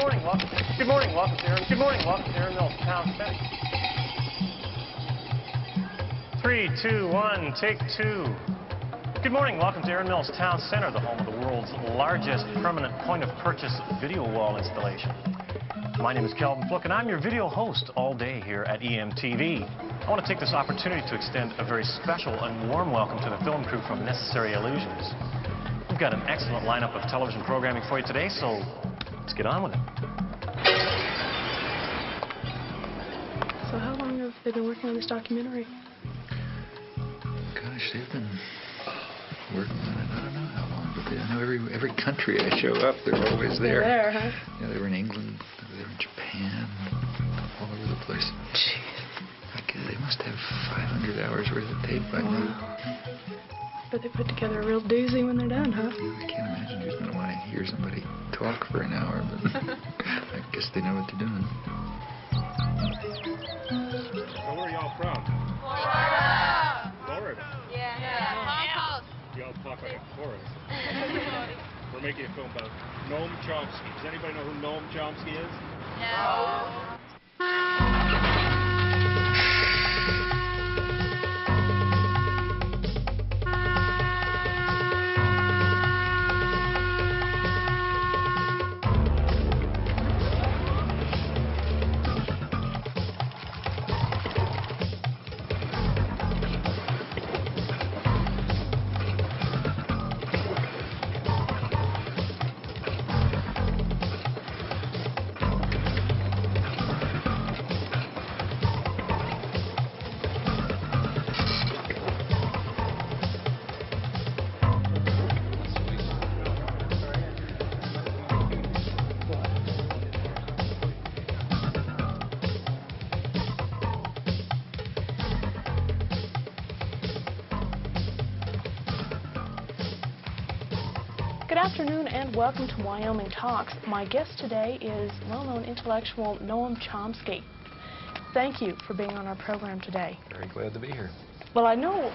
morning, welcome. Good morning, welcome to Aaron. Good morning, welcome to Aaron Mills Town Center. 3, 2, 1, take 2. Good morning, welcome to Aaron Mills Town Center, the home of the world's largest permanent point-of-purchase video wall installation. My name is Kelvin Fluke, and I'm your video host all day here at EMTV. I want to take this opportunity to extend a very special and warm welcome to the film crew from Necessary Illusions. We've got an excellent lineup of television programming for you today, so let's get on with it. So how long have they been working on this documentary? Gosh, they've been working on it, I don't know how long, but I know every country I show up, they're always there. They're there, huh? Yeah, they were in England, they were in Japan, all over the place. Jeez. They must have 500 hours worth of tape by now. But they put together a real doozy when they're done, huh? I can't imagine who's going to want to hear somebody talk for an hour, but I guess they know what they're doing. So where are y'all from? Florida! Florida? Yeah. Y'all talk like a chorus. We're making a film about Noam Chomsky. Does anybody know who Noam Chomsky is? No. Good afternoon and welcome to Wyoming Talks. My guest today is well-known intellectual Noam Chomsky. Thank you for being on our program today. Very glad to be here. Well, I know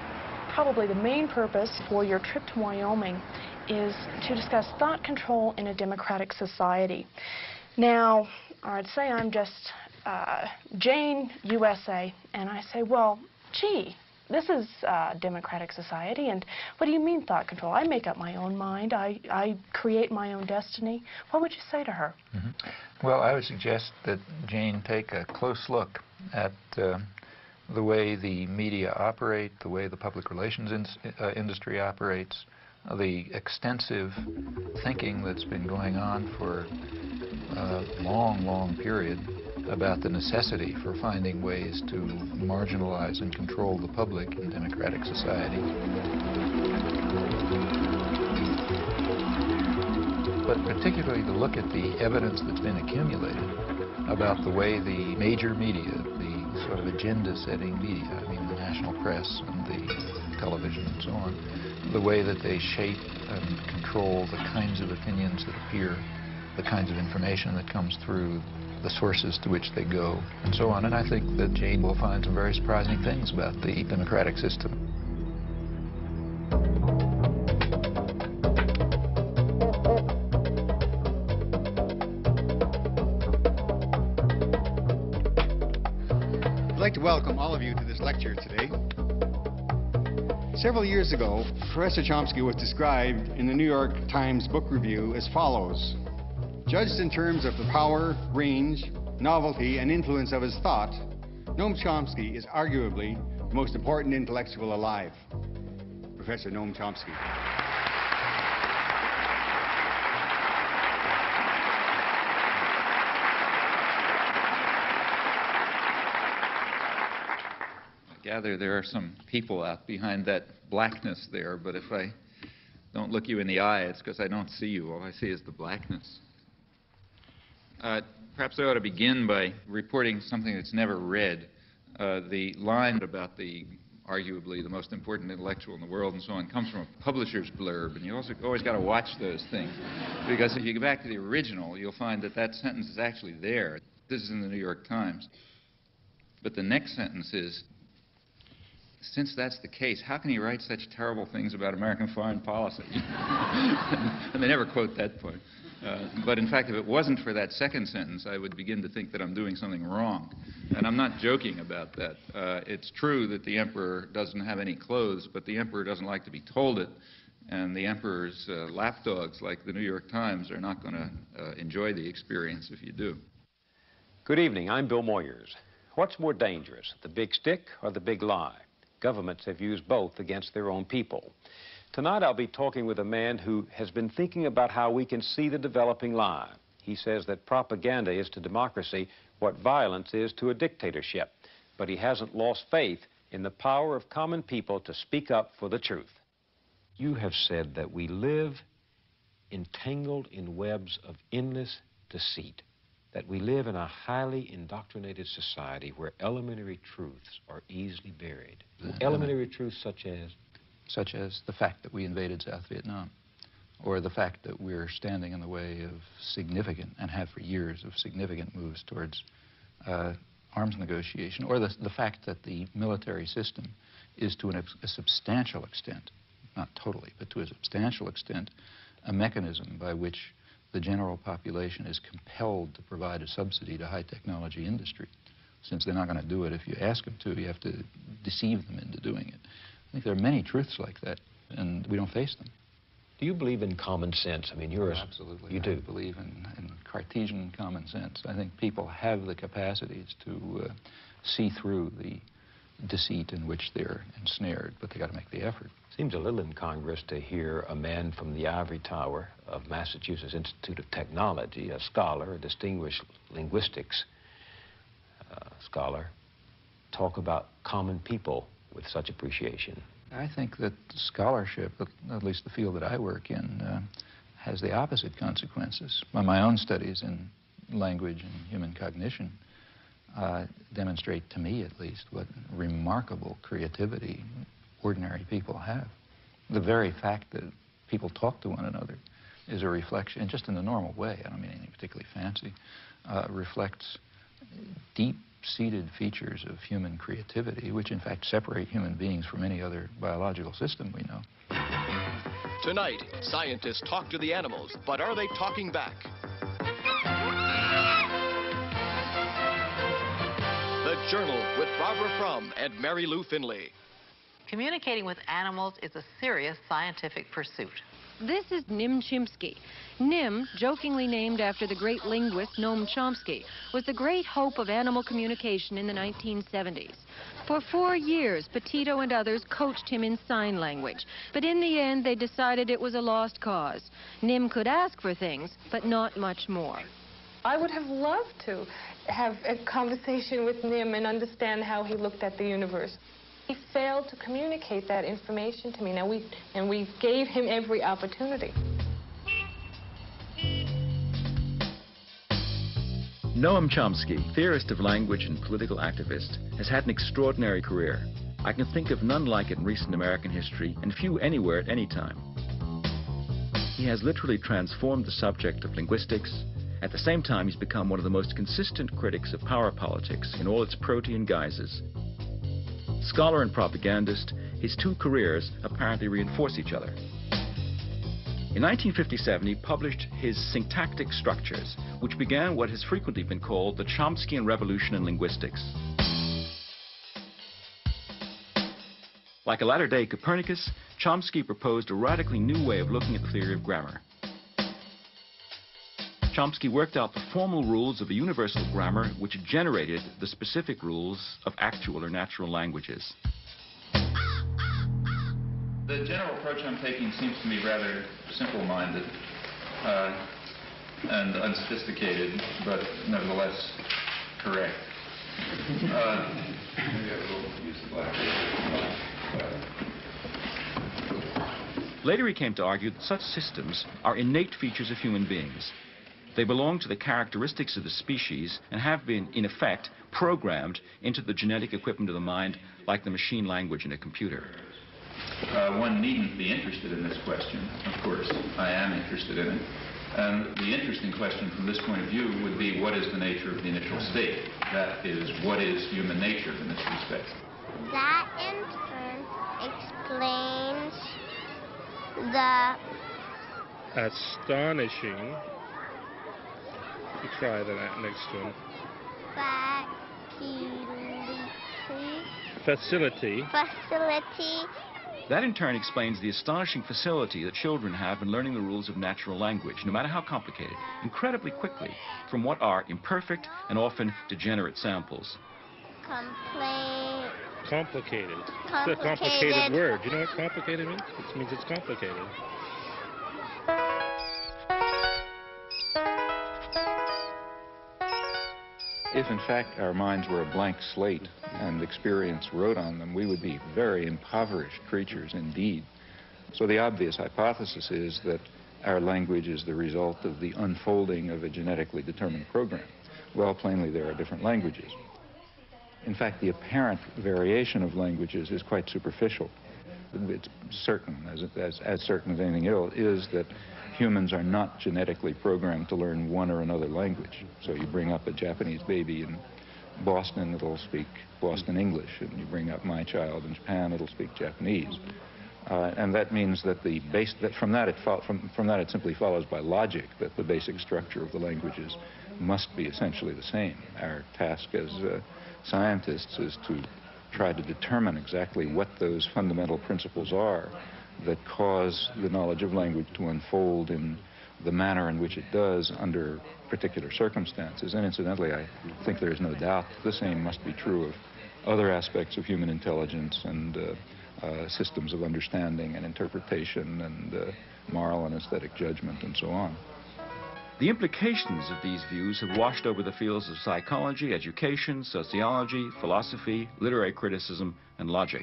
probably the main purpose for your trip to Wyoming is to discuss thought control in a democratic society. Now, I'd say I'm just Jane, USA, and I say, well, gee, this is a democratic society, and what do you mean thought control? I make up my own mind. I create my own destiny. What would you say to her? Well, I would suggest that Jane take a close look at the way the media operate, the way the public relations industry operates, the extensive thinking that's been going on for a long, long period about the necessity for finding ways to marginalize and control the public in democratic society. But particularly to look at the evidence that's been accumulated about the way the major media, the sort of agenda-setting media, I mean the national press and the television and so on, the way that they shape and control the kinds of opinions that appear, the kinds of information that comes through, the sources to which they go, and so on. And I think that Jane will find some very surprising things about the democratic system. I'd like to welcome all of you to this lecture today. Several years ago, Professor Chomsky was described in the New York Times Book Review as follows: judged in terms of the power, range, novelty, and influence of his thought, Noam Chomsky is arguably the most important intellectual alive. Professor Noam Chomsky. I gather there are some people out behind that blackness there, but if I don't look you in the eye, it's because I don't see you. All I see is the blackness. Perhaps I ought to begin by reporting something that's never read. The line about the arguably the most important intellectual in the world and so on comes from a publisher's blurb, and you also always got to watch those things, because if you go back to the original, you'll find that that sentence is actually there. This is in the New York Times. But the next sentence is, since that's the case, how can he write such terrible things about American foreign policy? And they never quote that point. But in fact, if it wasn't for that second sentence, I would begin to think that I'm doing something wrong. And I'm not joking about that. It's true that the emperor doesn't have any clothes, but the emperor doesn't like to be told it. And the emperor's lapdogs, like the New York Times, are not going to enjoy the experience if you do. Good evening. I'm Bill Moyers. What's more dangerous, the big stick or the big lie? Governments have used both against their own people. Tonight I'll be talking with a man who has been thinking about how we can see the developing lie. He says that propaganda is to democracy what violence is to a dictatorship, but he hasn't lost faith in the power of common people to speak up for the truth. You have said that we live entangled in webs of endless deceit, that we live in a highly indoctrinated society where elementary truths are easily buried. Elementary truths such as? Such as the fact that we invaded South Vietnam, or the fact that we're standing in the way of significant, and have for years, of significant moves towards arms negotiation, or the fact that the military system is to a substantial extent, not totally, but to a substantial extent, a mechanism by which the general population is compelled to provide a subsidy to high technology industry. Since they're not going to do it if you ask them to, you have to deceive them into doing it. I think there are many truths like that, and we don't face them. Do you believe in common sense? I mean, you're Absolutely. You do? I believe in Cartesian common sense. I think people have the capacities to see through the deceit in which they're ensnared, but they got to make the effort. Seems a little incongruous to hear a man from the ivory tower of Massachusetts Institute of Technology, a scholar, a distinguished linguistics scholar, talk about common people with such appreciation. I think that scholarship, at least the field that I work in, has the opposite consequences. My own studies in language and human cognition demonstrate, to me at least, what remarkable creativity ordinary people have. The very fact that people talk to one another is a reflection, and just in the normal way, I don't mean anything particularly fancy, reflects deep-seated features of human creativity, which in fact separate human beings from any other biological system we know. Tonight, scientists talk to the animals, but are they talking back? The Journal with Barbara Frum and Mary Lou Finley. Communicating with animals is a serious scientific pursuit. This is Noam Chomsky. Nim, jokingly named after the great linguist Noam Chomsky, was the great hope of animal communication in the 1970s. For 4 years, Petito and others coached him in sign language, but in the end they decided it was a lost cause. Nim could ask for things, but not much more. I would have loved to have a conversation with Nim and understand how he looked at the universe. He failed to communicate that information to me. Now we gave him every opportunity. Noam Chomsky, theorist of language and political activist, has had an extraordinary career. I can think of none like it in recent American history, and few anywhere at any time. He has literally transformed the subject of linguistics. At the same time, he's become one of the most consistent critics of power politics in all its protean guises. Scholar and propagandist, his two careers apparently reinforce each other. In 1957, he published his Syntactic Structures, which began what has frequently been called the Chomskyan Revolution in Linguistics. Like a latter-day Copernicus, Chomsky proposed a radically new way of looking at the theory of grammar. Chomsky worked out the formal rules of a universal grammar which generated the specific rules of actual or natural languages. The general approach I'm taking seems to me rather simple-minded and unsophisticated, but nevertheless correct. Maybe I will use the blackboard. Later he came to argue that such systems are innate features of human beings. They belong to the characteristics of the species and have been, in effect, programmed into the genetic equipment of the mind like the machine language in a computer. One needn't be interested in this question. Of course, I am interested in it. And the interesting question from this point of view would be, what is the nature of the initial state? That is, what is human nature in this respect? That in turn explains the astonishing You try that next one. Facility. Facility. That in turn explains the astonishing facility that children have in learning the rules of natural language, no matter how complicated, incredibly quickly, from what are imperfect and often degenerate samples. Complicated. It's a complicated word. You know what complicated means? It means it's complicated. If in fact our minds were a blank slate and experience wrote on them, we would be very impoverished creatures indeed. So the obvious hypothesis is that our language is the result of the unfolding of a genetically determined program. Well, plainly there are different languages. In fact, the apparent variation of languages is quite superficial. It's certain, as certain as anything else, is that humans are not genetically programmed to learn one or another language. So you bring up a Japanese baby in Boston, it'll speak Boston English, and you bring up my child in Japan, it'll speak Japanese. And that means that from that it simply follows by logic that the basic structure of the languages must be essentially the same. Our task as scientists is to try to determine exactly what those fundamental principles are that cause the knowledge of language to unfold in the manner in which it does under particular circumstances. And incidentally, I think there is no doubt the same must be true of other aspects of human intelligence and systems of understanding and interpretation and moral and aesthetic judgment and so on. The implications of these views have washed over the fields of psychology, education, sociology, philosophy, literary criticism, and logic.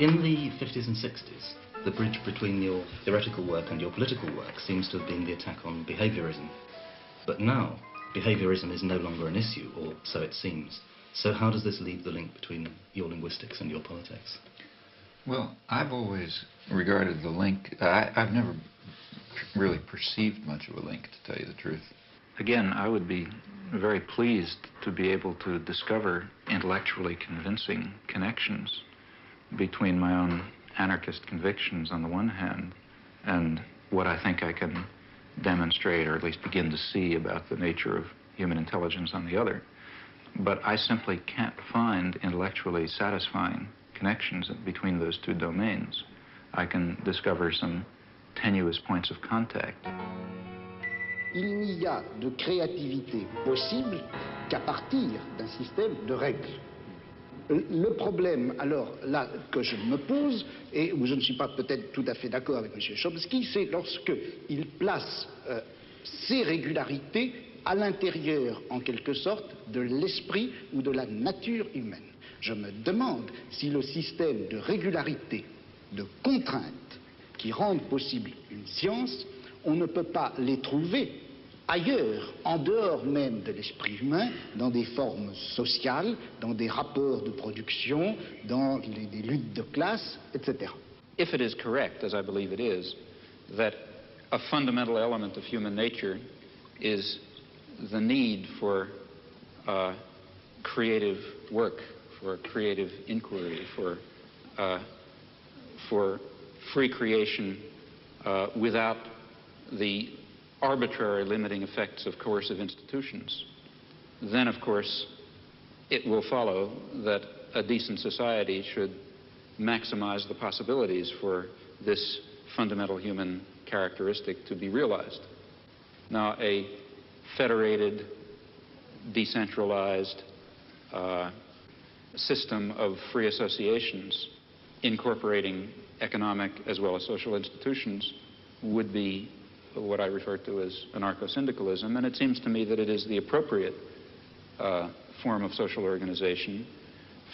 In the 50s and 60s, the bridge between your theoretical work and your political work seems to have been the attack on behaviorism. But now, behaviorism is no longer an issue, or so it seems. So how does this leave the link between your linguistics and your politics? Well, I've always regarded the link, I've never really perceived much of a link, to tell you the truth. Again, I would be very pleased to be able to discover intellectually convincing connections between my own anarchist convictions on the one hand and what I think I can demonstrate or at least begin to see about the nature of human intelligence on the other. But I simply can't find intellectually satisfying connections between those two domains. I can discover some tenuous points of contact. Il n'y a de créativité possible qu'à partir d'un système de règles. Le problème, alors, là, que je me pose, et où je ne suis pas peut-être tout à fait d'accord avec M. Chomsky, c'est lorsqu'il place ces régularités à l'intérieur, en quelque sorte, de l'esprit ou de la nature humaine. Je me demande si le système de régularité, de contraintes, qui rendent possible une science, on ne peut pas les trouver ailleurs, en dehors même de l'esprit humain, dans des formes sociales, dans des rapports de production, dans des luttes de classe, etc. If it is correct, as I believe it is, that a fundamental element of human nature is the need for creative work, for creative inquiry, for free creation without the arbitrary limiting effects of coercive institutions, then of course it will follow that a decent society should maximize the possibilities for this fundamental human characteristic to be realized. Now, a federated, decentralized system of free associations incorporating economic as well as social institutions would be what I refer to as anarcho-syndicalism, and it seems to me that it is the appropriate form of social organization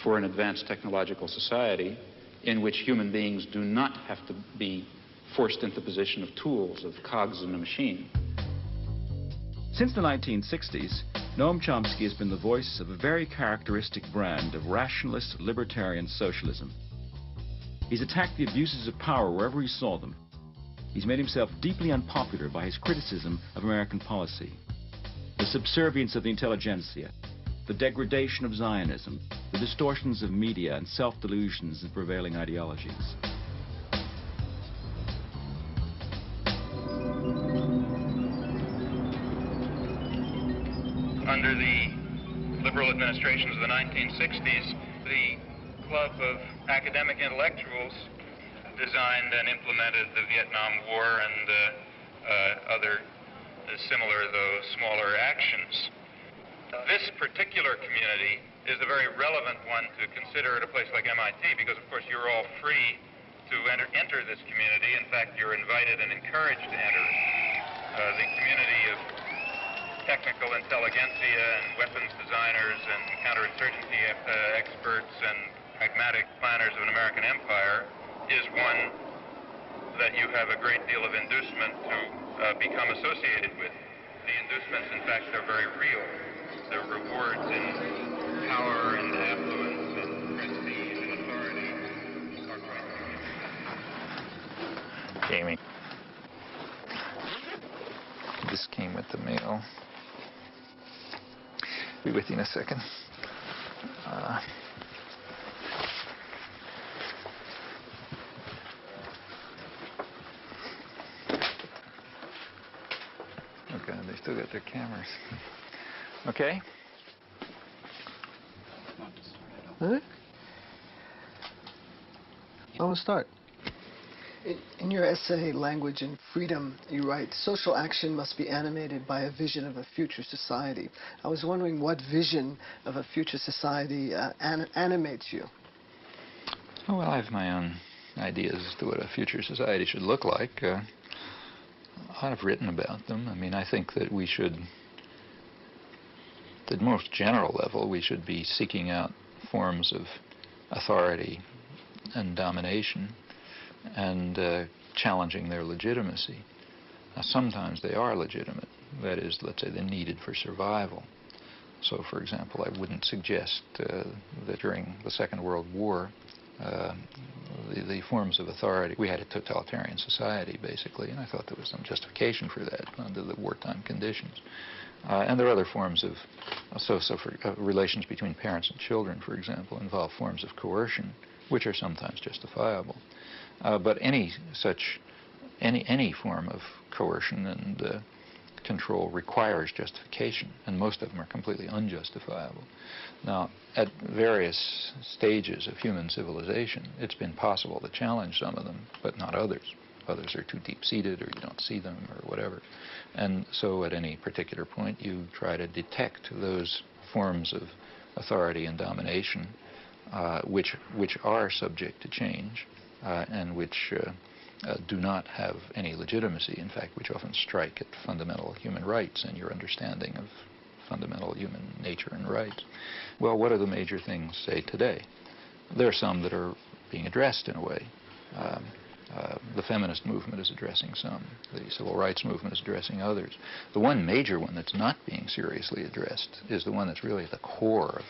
for an advanced technological society in which human beings do not have to be forced into the position of tools, of cogs in a machine. Since the 1960s, Noam Chomsky has been the voice of a very characteristic brand of rationalist libertarian socialism. He's attacked the abuses of power wherever he saw them. He's made himself deeply unpopular by his criticism of American policy, the subservience of the intelligentsia, the degradation of Zionism, the distortions of media and self-delusions in prevailing ideologies. under the liberal administrations of the 1960s, the club of academic intellectuals designed and implemented the Vietnam War and other similar, though smaller, actions. This particular community is a very relevant one to consider at a place like MIT because, of course, you're all free to enter this community. In fact, you're invited and encouraged to enter the community of technical intelligentsia and weapons designers and counterinsurgency experts and pragmatic planners of an American empire is one that you have a great deal of inducement to become associated with. The inducements, in fact, are very real. The rewards in power and affluence and prestige and authority are quite significant. Jamie. This came with the mail. Be with you in a second. Oh God, they still got their cameras. Okay. Huh? I will start. In your essay, Language and Freedom, you write, social action must be animated by a vision of a future society. I was wondering what vision of a future society animates you? Oh, well, I have my own ideas as to what a future society should look like. I've written about them. I mean, I think that we should, at the most general level, we should be seeking out forms of authority and domination and challenging their legitimacy. Now, sometimes they are legitimate. That is, let's say, they're needed for survival. So, for example, I wouldn't suggest that during the Second World War, the forms of authority, we had a totalitarian society, basically, and I thought there was some justification for that under the wartime conditions. And there are other forms of, relations between parents and children, for example, involve forms of coercion, which are sometimes justifiable. But any form of coercion and control requires justification, and most of them are completely unjustifiable. Now, at various stages of human civilization, it's been possible to challenge some of them, but not others. Others are too deep-seated, or you don't see them, or whatever. And so at any particular point, you try to detect those forms of authority and domination which are subject to change and which do not have any legitimacy, in fact, which often strike at fundamental human rights and your understanding of fundamental human nature and rights. Well, what are the major things, say, today? There are some that are being addressed in a way. The feminist movement is addressing some. The civil rights movement is addressing others. The one major one that's not being seriously addressed is the one that's really at the core of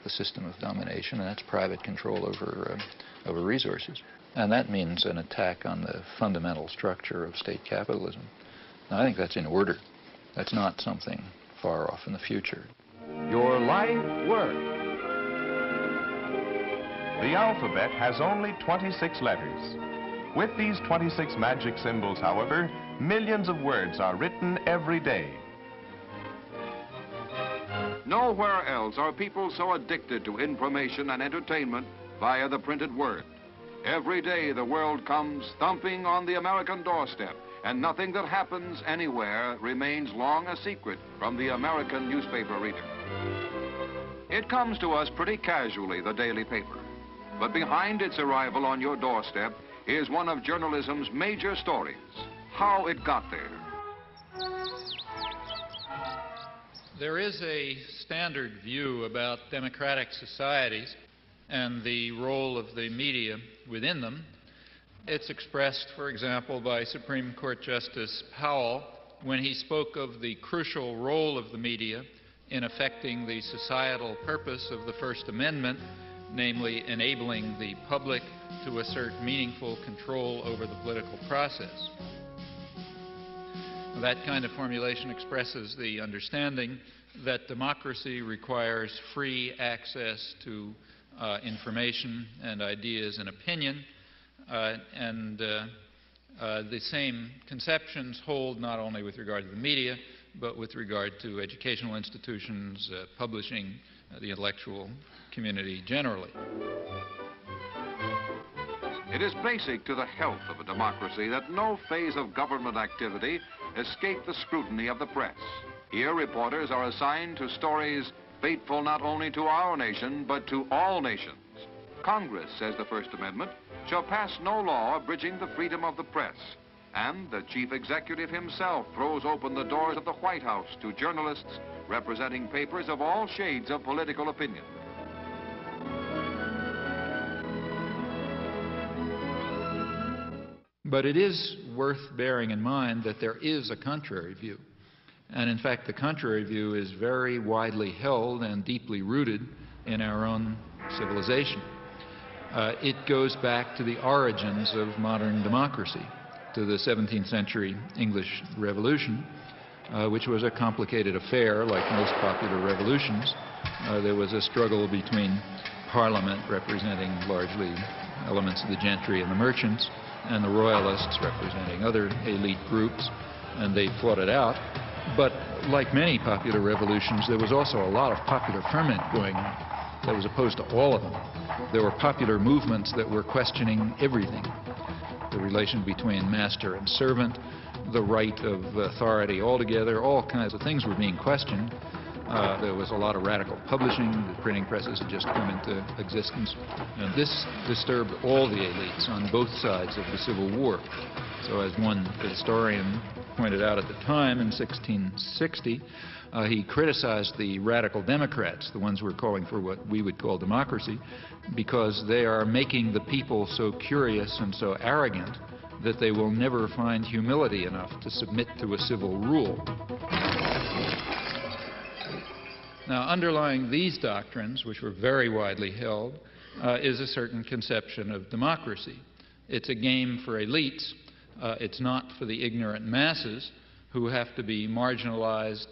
the system of domination, and that's private control over resources. And that means an attack on the fundamental structure of state capitalism. Now, I think that's in order. That's not something far off in the future. Your life work. The alphabet has only 26 letters. With these 26 magic symbols, however, millions of words are written every day. Nowhere else are people so addicted to information and entertainment via the printed word. Every day the world comes thumping on the American doorstep, and nothing that happens anywhere remains long a secret from the American newspaper reader. It comes to us pretty casually, the daily paper. But behind its arrival on your doorstep is one of journalism's major stories, how it got there. There is a standard view about democratic societies and the role of the media within them. It's expressed, for example, by Supreme Court Justice Powell when he spoke of the crucial role of the media in affecting the societal purpose of the First Amendment, namely enabling the public to assert meaningful control over the political process. That kind of formulation expresses the understanding that democracy requires free access to information and ideas and opinion, and the same conceptions hold not only with regard to the media, but with regard to educational institutions, publishing, the intellectual community generally. It is basic to the health of a democracy that no phase of government activity escape the scrutiny of the press. Here, reporters are assigned to stories fateful not only to our nation, but to all nations. Congress, says the First Amendment, shall pass no law abridging the freedom of the press. And the chief executive himself throws open the doors of the White House to journalists representing papers of all shades of political opinion. But it is worth bearing in mind that there is a contrary view. And in fact, the contrary view is very widely held and deeply rooted in our own civilization. It goes back to the origins of modern democracy, to the 17th century English Revolution, which was a complicated affair like most popular revolutions. There was a struggle between Parliament, representing largely elements of the gentry and the merchants, and the royalists, representing other elite groups, and they fought it out. But like many popular revolutions, there was also a lot of popular ferment going on that was opposed to all of them. There were popular movements that were questioning everything: the relation between master and servant, the right of authority altogether. All kinds of things were being questioned. There was a lot of radical publishing. The printing presses had just come into existence. And this disturbed all the elites on both sides of the Civil War. So as one historian pointed out at the time, in 1660, he criticized the radical Democrats, the ones who were calling for what we would call democracy, because they are making the people so curious and so arrogant that they will never find humility enough to submit to a civil rule. Now, underlying these doctrines, which were very widely held, is a certain conception of democracy. It's a game for elites. It's not for the ignorant masses who have to be marginalized,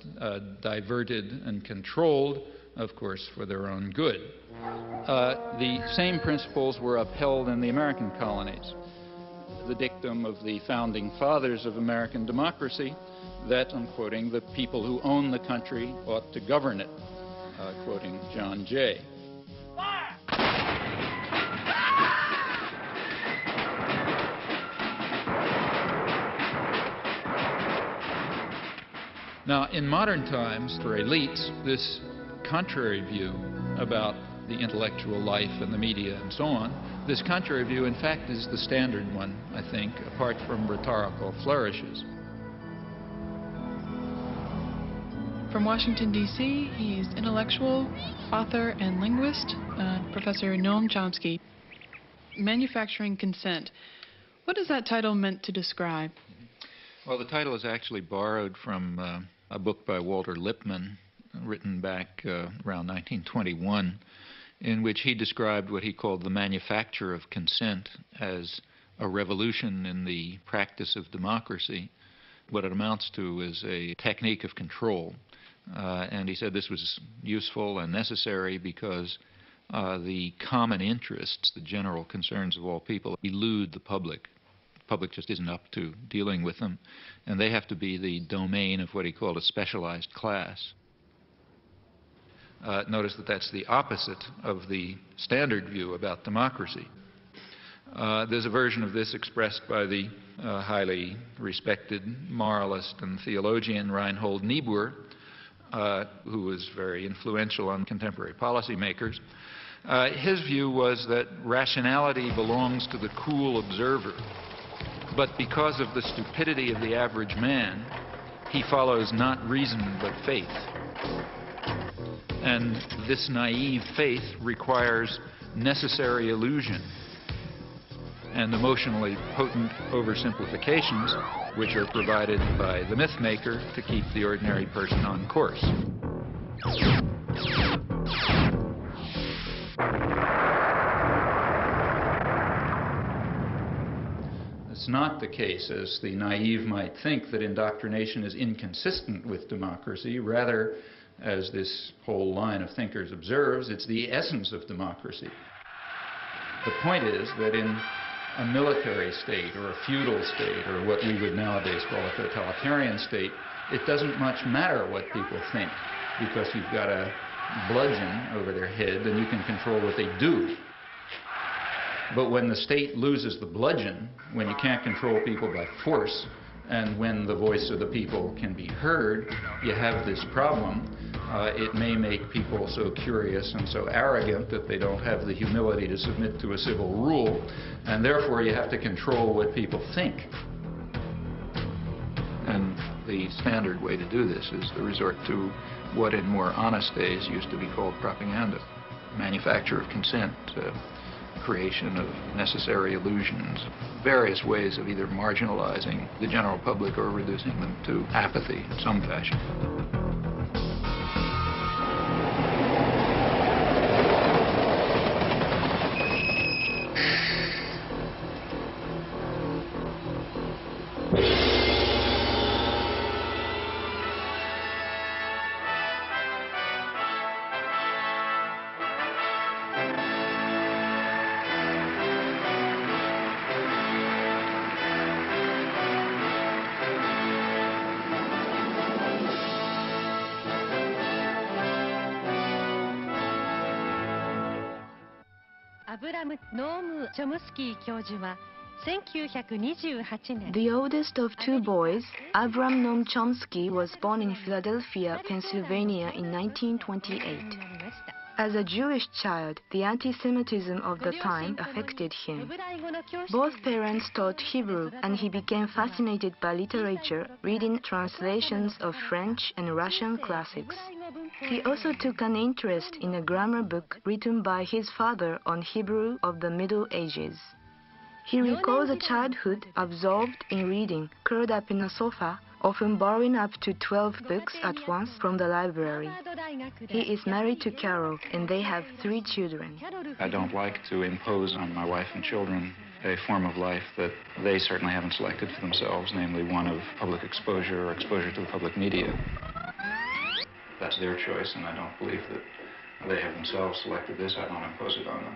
diverted, and controlled, of course, for their own good. The same principles were upheld in the American colonies. The dictum of the founding fathers of American democracy, that, I'm quoting, the people who own the country ought to govern it, quoting John Jay. Now, in modern times, for elites, this contrary view about the intellectual life and the media and so on, this contrary view, in fact, is the standard one, I think, apart from rhetorical flourishes. From Washington, D.C., he's intellectual, author, and linguist, Professor Noam Chomsky. Manufacturing Consent. What is that title meant to describe? Well, the title is actually borrowed from a book by Walter Lippmann, written back around 1921, in which he described what he called the manufacture of consent as a revolution in the practice of democracy. What it amounts to is a technique of control. And he said this was useful and necessary because the common interests, the general concerns of all people, elude the public. The public just isn't up to dealing with them, and they have to be the domain of what he called a specialized class. Notice that that's the opposite of the standard view about democracy. There's a version of this expressed by the highly respected moralist and theologian Reinhold Niebuhr, who was very influential on contemporary policymakers. His view was that rationality belongs to the cool observer, but because of the stupidity of the average man, he follows not reason but faith. And this naive faith requires necessary illusion and emotionally potent oversimplifications, which are provided by the myth maker to keep the ordinary person on course. It's not the case, as the naive might think, that indoctrination is inconsistent with democracy. Rather, as this whole line of thinkers observes, it's the essence of democracy. The point is that in a military state or a feudal state or what we would nowadays call a totalitarian state, it doesn't much matter what people think, because you've got a bludgeon over their head and you can control what they do. But when the state loses the bludgeon, when you can't control people by force, and when the voice of the people can be heard, you have this problem. It may make people so curious and so arrogant that they don't have the humility to submit to a civil rule, and therefore you have to control what people think. And the standard way to do this is to resort to what in more honest days used to be called propaganda. Manufacture of consent, creation of necessary illusions, various ways of either marginalizing the general public or reducing them to apathy in some fashion. Noam Chomsky 教授は1928年 The oldest of two boys, Abram Noam Chomsky, was born in Philadelphia, Pennsylvania in 1928. As a Jewish child, the anti-Semitism of the time affected him. Both parents taught Hebrew, and he became fascinated by literature, reading translations of French and Russian classics. He also took an interest in a grammar book written by his father on Hebrew of the Middle Ages. He recalls a childhood absorbed in reading, curled up in a sofa, often borrowing up to 12 books at once from the library. He is married to Carol, and they have 3 children. I don't like to impose on my wife and children a form of life that they certainly haven't selected for themselves, namely one of public exposure or exposure to the public media. That's their choice, and I don't believe that they have themselves selected this. I don't impose it on them.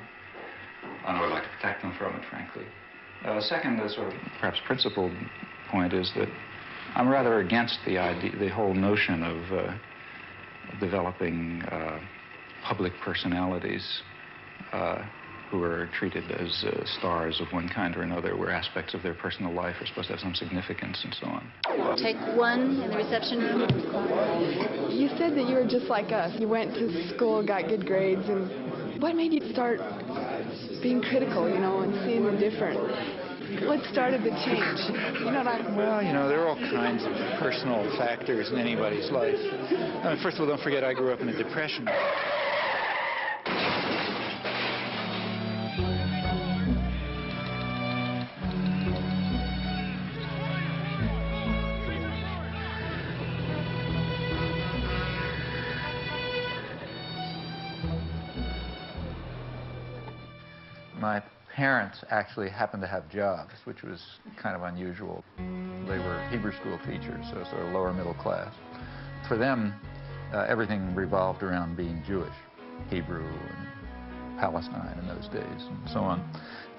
I would like to protect them from it, frankly. Second, the sort of perhaps principal point is that I'm rather against the idea, the whole notion of developing public personalities who are treated as stars of one kind or another, where aspects of their personal life are supposed to have some significance and so on. Take 1 in the reception room. You said that you were just like us. You went to school, got good grades, and what made you start being critical, you know, and seeing the different? What started the change? You know what I... Well, you know, there are all kinds of personal factors in anybody's life. First of all, don't forget I grew up in a depression. My parents actually happened to have jobs, which was kind of unusual. They were Hebrew school teachers, so sort of lower middle class. For them, everything revolved around being Jewish, Hebrew and Palestine in those days and so on.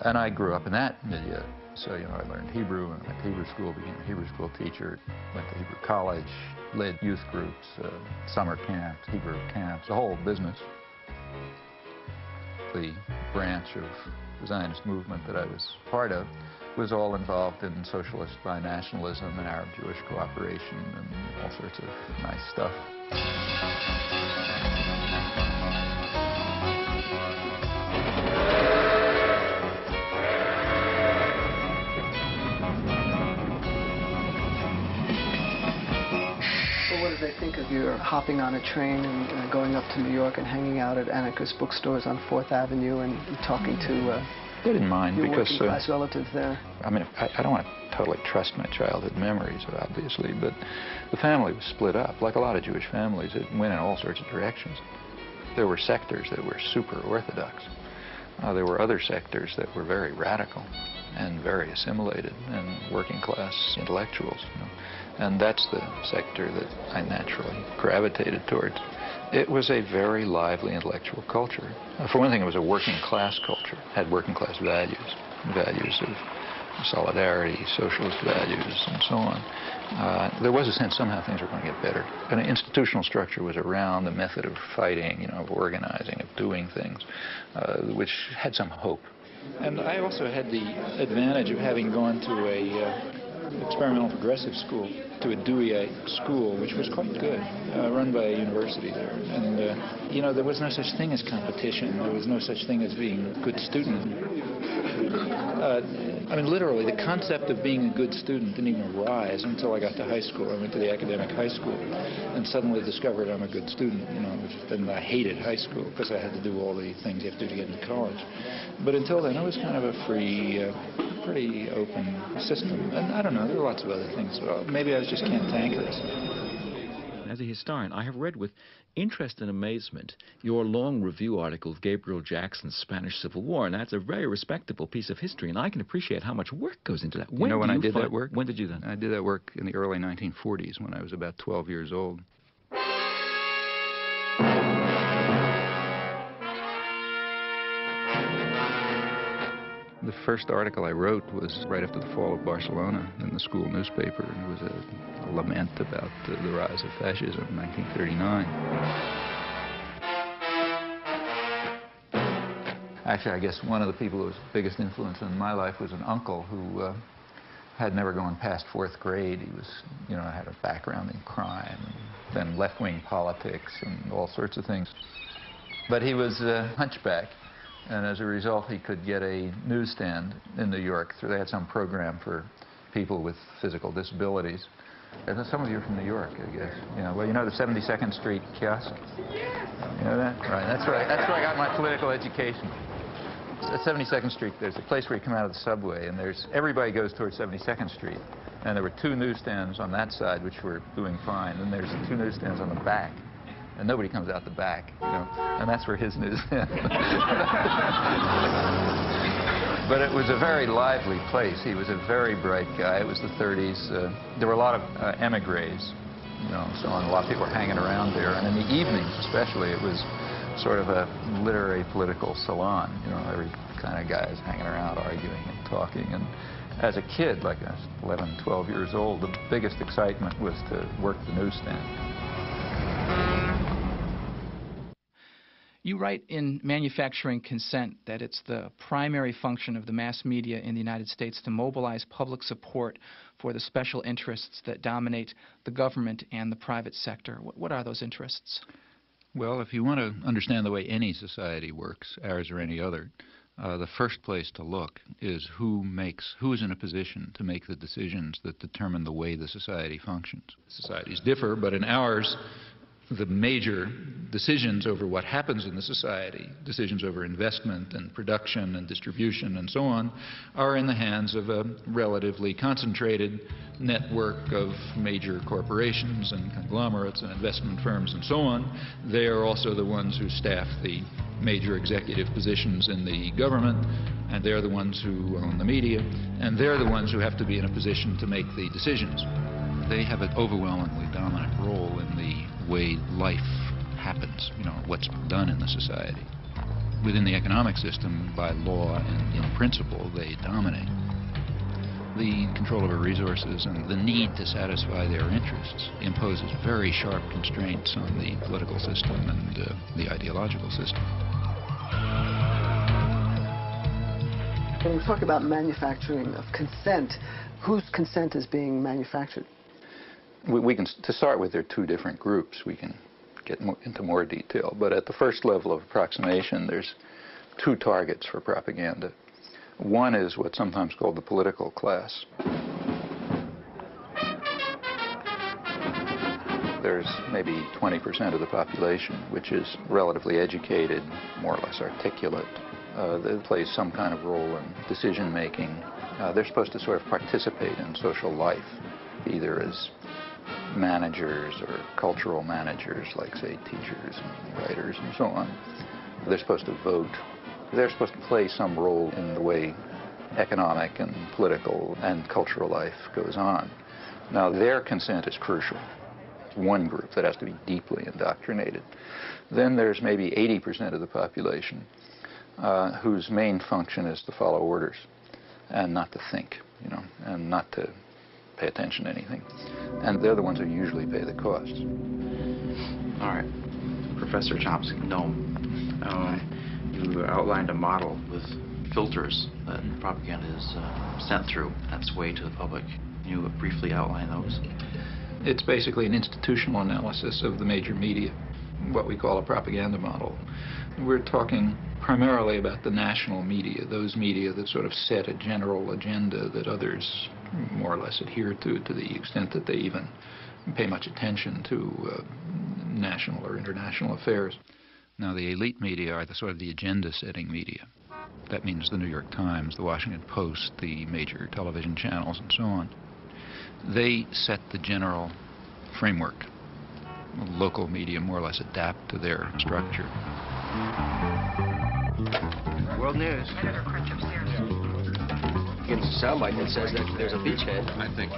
And I grew up in that milieu. So, you know, I learned Hebrew and went to Hebrew school, became a Hebrew school teacher, went to Hebrew college, led youth groups, summer camps, Hebrew camps, the whole business. The branch of the Zionist movement that I was part of was all involved in socialist binationalism and Arab-Jewish cooperation and all sorts of nice stuff. What did they think of your hopping on a train and going up to New York and hanging out at anarchist bookstores on 4th Avenue and talking to they didn't mind your because working class relatives there? I mean, I don't want to totally trust my childhood memories, obviously, but the family was split up. Like a lot of Jewish families, it went in all sorts of directions. There were sectors that were super orthodox. There were other sectors that were very radical and very assimilated and working class intellectuals, you know. And that's the sector that I naturally gravitated towards. It was a very lively intellectual culture. For one thing, it was a working class culture, had working class values. values of solidarity, socialist values, and so on. There was a sense somehow things were going to get better. An institutional structure was around, the method of fighting, of organizing, of doing things, which had some hope. And I also had the advantage of having gone to a experimental progressive school, to a Dewey school, which was quite good, run by a university there. And, there was no such thing as competition. There was no such thing as being a good student. Literally, the concept of being a good student didn't even arise until I got to high school. I went to the academic high school and suddenly discovered I'm a good student, and I hated high school because I had to do all the things you have to do to get into college. But until then, it was kind of a free, pretty open system. And I don't know, there are lots of other things. Maybe I was just cantankerous. As a historian, I have read with interest and amazement your long review article of Gabriel Jackson's Spanish Civil War, and that's a very respectable piece of history, and I can appreciate how much work goes into that. When I did that work? When did you do that? I did that work in the early 1940s when I was about 12 years old. The first article I wrote was right after the fall of Barcelona in the school newspaper, and it was a lament about the rise of fascism in 1939. Actually, I guess one of the people who was the biggest influence in my life was an uncle who had never gone past 4th grade. He was, had a background in crime, and then left-wing politics and all sorts of things. But he was a hunchback. And as a result, he could get a newsstand in New York. So they had some program for people with physical disabilities. And some of you are from New York, I guess. Well, you know the 72nd Street kiosk? You know that? Right, that's where I got my political education. At 72nd Street, there's a place where you come out of the subway, and everybody goes towards 72nd Street. And there were 2 newsstands on that side, which were doing fine. And there's 2 newsstands on the back. And nobody comes out the back, and that's where his newsstand. But it was a very lively place. He was a very bright guy. It was the 30s. There were a lot of emigres, so on. A lot of people were hanging around there. And in the evenings, especially, it was sort of a literary political salon. Every kind of guy is hanging around, arguing and talking. And as a kid, like I was 11, 12 years old, the biggest excitement was to work the newsstand. You write in Manufacturing Consent that it's the primary function of the mass media in the United States to mobilize public support for the special interests that dominate the government and the private sector. What are those interests? Well, if you want to understand the way any society works, ours or any other, the first place to look is who is in a position to make the decisions that determine the way the society functions. Societies differ, but in ours, the major decisions over what happens in the society, decisions over investment and production and distribution and so on, are in the hands of a relatively concentrated network of major corporations and conglomerates and investment firms and so on. They are also the ones who staff the major executive positions in the government, and they're the ones who own the media, and they're the ones who have to be in a position to make the decisions. They have an overwhelmingly dominant role in the way life happens, what's done in the society. Within the economic system, by law and in principle, they dominate. The control over resources and the need to satisfy their interests imposes very sharp constraints on the political system and the ideological system. When we talk about manufacturing of consent, whose consent is being manufactured? We can, to start with, there are 2 different groups. We can get into more detail. But at the first level of approximation, there's 2 targets for propaganda. One is what's sometimes called the political class. There's maybe 20% of the population, which is relatively educated, more or less articulate. They play some kind of role in decision-making. They're supposed to sort of participate in social life, either as managers or cultural managers, like, say, teachers and writers and so on. They're supposed to vote. They're supposed to play some role in the way economic and political and cultural life goes on. Now, their consent is crucial. One group that has to be deeply indoctrinated. Then there's maybe 80% of the population whose main function is to follow orders. and not to think, you know, and not to pay attention to anything. And they're the ones who usually pay the costs. All right. Professor Chomsky, Noam, you outlined a model with filters that propaganda is sent through. That's way to the public. Can you briefly outline those? It's basically an institutional analysis of the major media, what we call a propaganda model. We're talking primarily about the national media, those media that sort of set a general agenda that others more or less adhere to the extent that they even pay much attention to national or international affairs. Now, the elite media are the sort of the agenda-setting media. That means the New York Times, the Washington Post, the major television channels, and so on. They set the general framework. Local media more or less adapt to their structure. World News. Begins to sound like it says that there's a beachhead. I think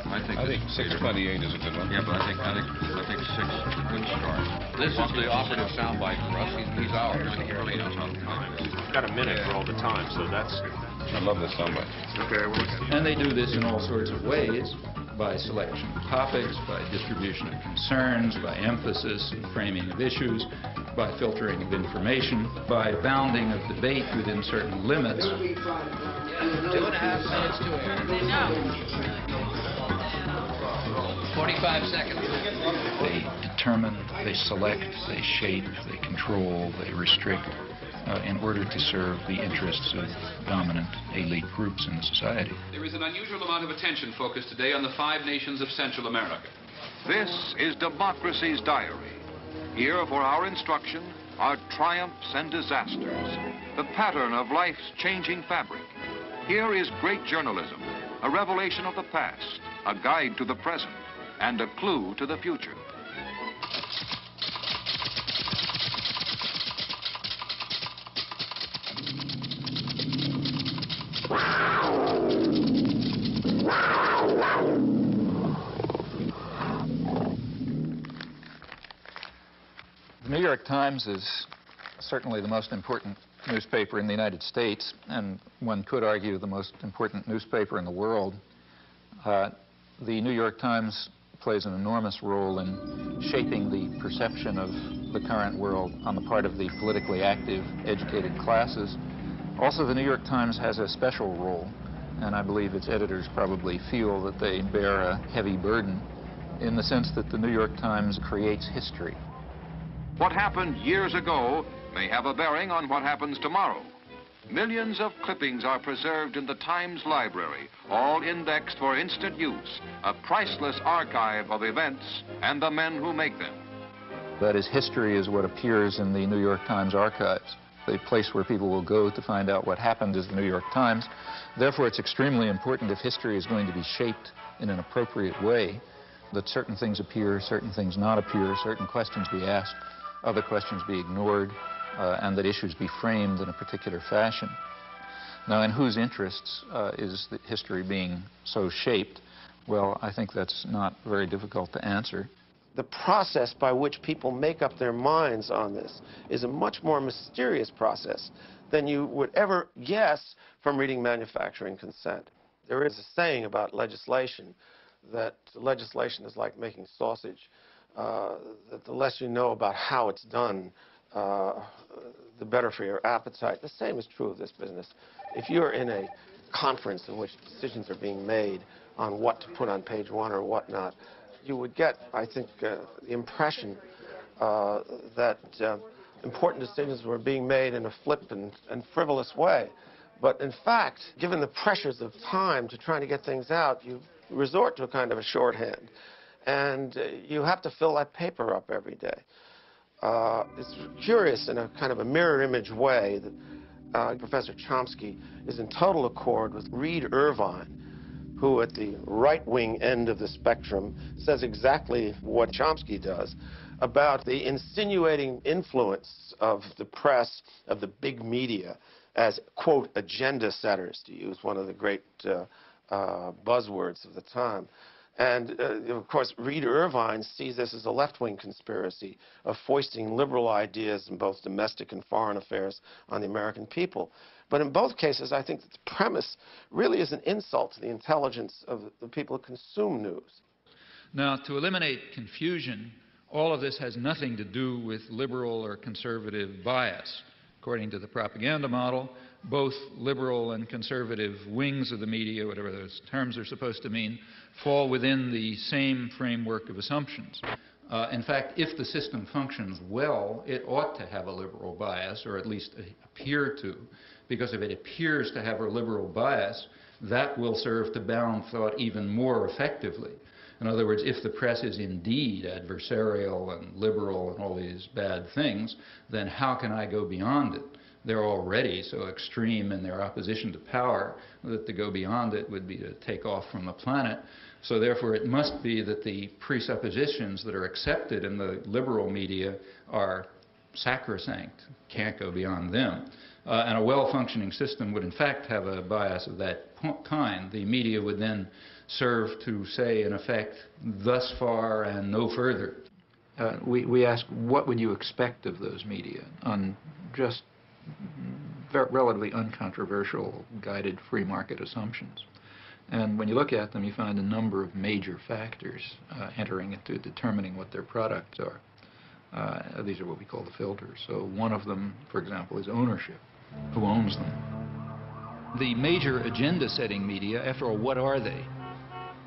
628 is a good one. Yeah, but I think 6 is a good start. This is the operative soundbite for us. He's ours. We've got a minute for all the time, so that's... I love this soundbite. Okay, and they do this in all sorts of ways, by selection of topics, by distribution of concerns, by emphasis and framing of issues, by filtering of information, by bounding of debate within certain limits. 2.5 minutes to air. 45 seconds. They determine, they select, they shape, they control, they restrict in order to serve the interests of dominant elite groups in the society. There is an unusual amount of attention focused today on the 5 nations of Central America. This is Democracy's Diary. Here for our instruction are triumphs and disasters, the pattern of life's changing fabric. Here is great journalism, a revelation of the past, a guide to the present, and a clue to the future. The New York Times is certainly the most important newspaper in the United States, and one could argue the most important newspaper in the world. The New York Times plays an enormous role in shaping the perception of the current world on the part of the politically active, educated classes. Also, the New York Times has a special role, and I believe its editors probably feel that they bear a heavy burden in the sense that the New York Times creates history. What happened years ago may have a bearing on what happens tomorrow. Millions of clippings are preserved in the Times library, all indexed for instant use, a priceless archive of events and the men who make them. That is, history is what appears in the New York Times archives. The place where people will go to find out what happened is the New York Times. Therefore, it's extremely important, if history is going to be shaped in an appropriate way, that certain things appear, certain things not appear, certain questions be asked, other questions be ignored, and that issues be framed in a particular fashion. Now, in whose interests is the history being so shaped? Well, I think that's not very difficult to answer. The process by which people make up their minds on this is a much more mysterious process than you would ever guess from reading Manufacturing Consent. There is a saying about legislation that legislation is like making sausage, that the less you know about how it's done, the better for your appetite. The same is true of this business. If you're in a conference in which decisions are being made on what to put on page 1 or whatnot, you would get, I think, the impression that important decisions were being made in a flippant and frivolous way. But in fact, given the pressures of time to trying to get things out, you resort to a kind of a shorthand. And you have to fill that paper up every day. It's curious in a kind of a mirror image way that Professor Chomsky is in total accord with Reed Irvine, who at the right-wing end of the spectrum says exactly what Chomsky does about the insinuating influence of the press, of the big media, as, quote, agenda setters, to use one of the great buzzwords of the time. And, of course, Reed Irvine sees this as a left-wing conspiracy of foisting liberal ideas in both domestic and foreign affairs on the American people. But in both cases, I think that the premise really is an insult to the intelligence of the people who consume news. Now, to eliminate confusion, all of this has nothing to do with liberal or conservative bias. According to the propaganda model, both liberal and conservative wings of the media, whatever those terms are supposed to mean, fall within the same framework of assumptions. In fact, if the system functions well, it ought to have a liberal bias, or at least appear to, because if it appears to have a liberal bias, that will serve to bound thought even more effectively. In other words, if the press is indeed adversarial and liberal and all these bad things, then how can I go beyond it? They're already so extreme in their opposition to power that to go beyond it would be to take off from the planet. So therefore, it must be that the presuppositions that are accepted in the liberal media are sacrosanct, can't go beyond them. And a well-functioning system would in fact have a bias of that kind. The media would then serve to say, in effect, thus far and no further. We ask, what would you expect of those media on just relatively uncontroversial, guided free market assumptions? And when you look at them, you find a number of major factors entering into determining what their products are. These are what we call the filters. So one of them, for example, is ownership. Who owns them? The major agenda-setting media, after all, what are they?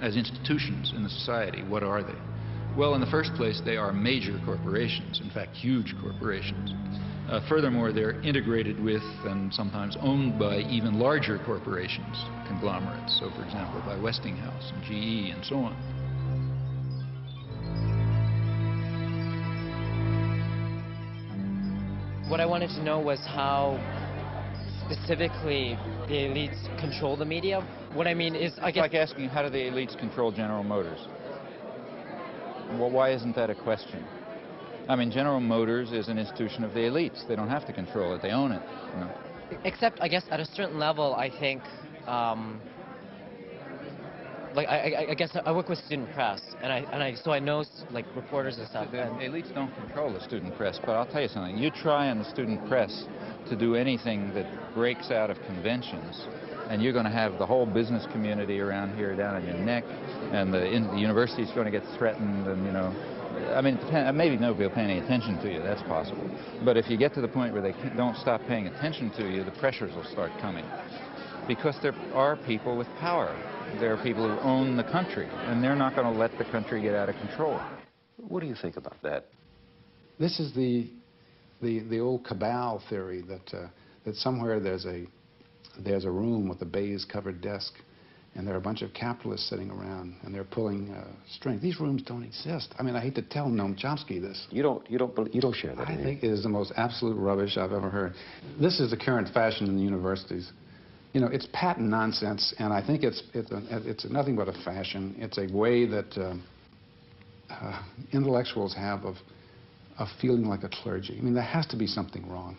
As institutions in the society, what are they? Well, in the first place, they are major corporations, in fact, huge corporations. Furthermore, they're integrated with and sometimes owned by even larger corporations, conglomerates, so for example, by Westinghouse and GE and so on. What I wanted to know was how specifically the elites control the media. What I mean is, I guess... It's like asking, how do the elites control General Motors? Well, why isn't that a question? I mean, General Motors is an institution of the elites. They don't have to control it. They own it. You know? Except, I guess, at a certain level, I think, like, I guess I work with student press, so I know, like, reporters and stuff. The elites don't control the student press, but I'll tell you something. You try in the student press to do anything that breaks out of conventions, and you're going to have the whole business community around here down on your neck, and the university's going to get threatened, and, you know, I mean, maybe nobody will pay any attention to you. That's possible. But if you get to the point where they don't stop paying attention to you, the pressures will start coming. Because there are people with power. There are people who own the country, and they're not going to let the country get out of control. What do you think about that? This is the old cabal theory that somewhere there's a room with a baize-covered desk, and there are a bunch of capitalists sitting around, and they're pulling strings. These rooms don't exist. I mean, I hate to tell Noam Chomsky this. You don't share that. I think it is the most absolute rubbish I've ever heard. This is the current fashion in the universities. You know, it's patent nonsense, and I think it's nothing but a fashion. It's a way that intellectuals have of feeling like a clergy. I mean, there has to be something wrong.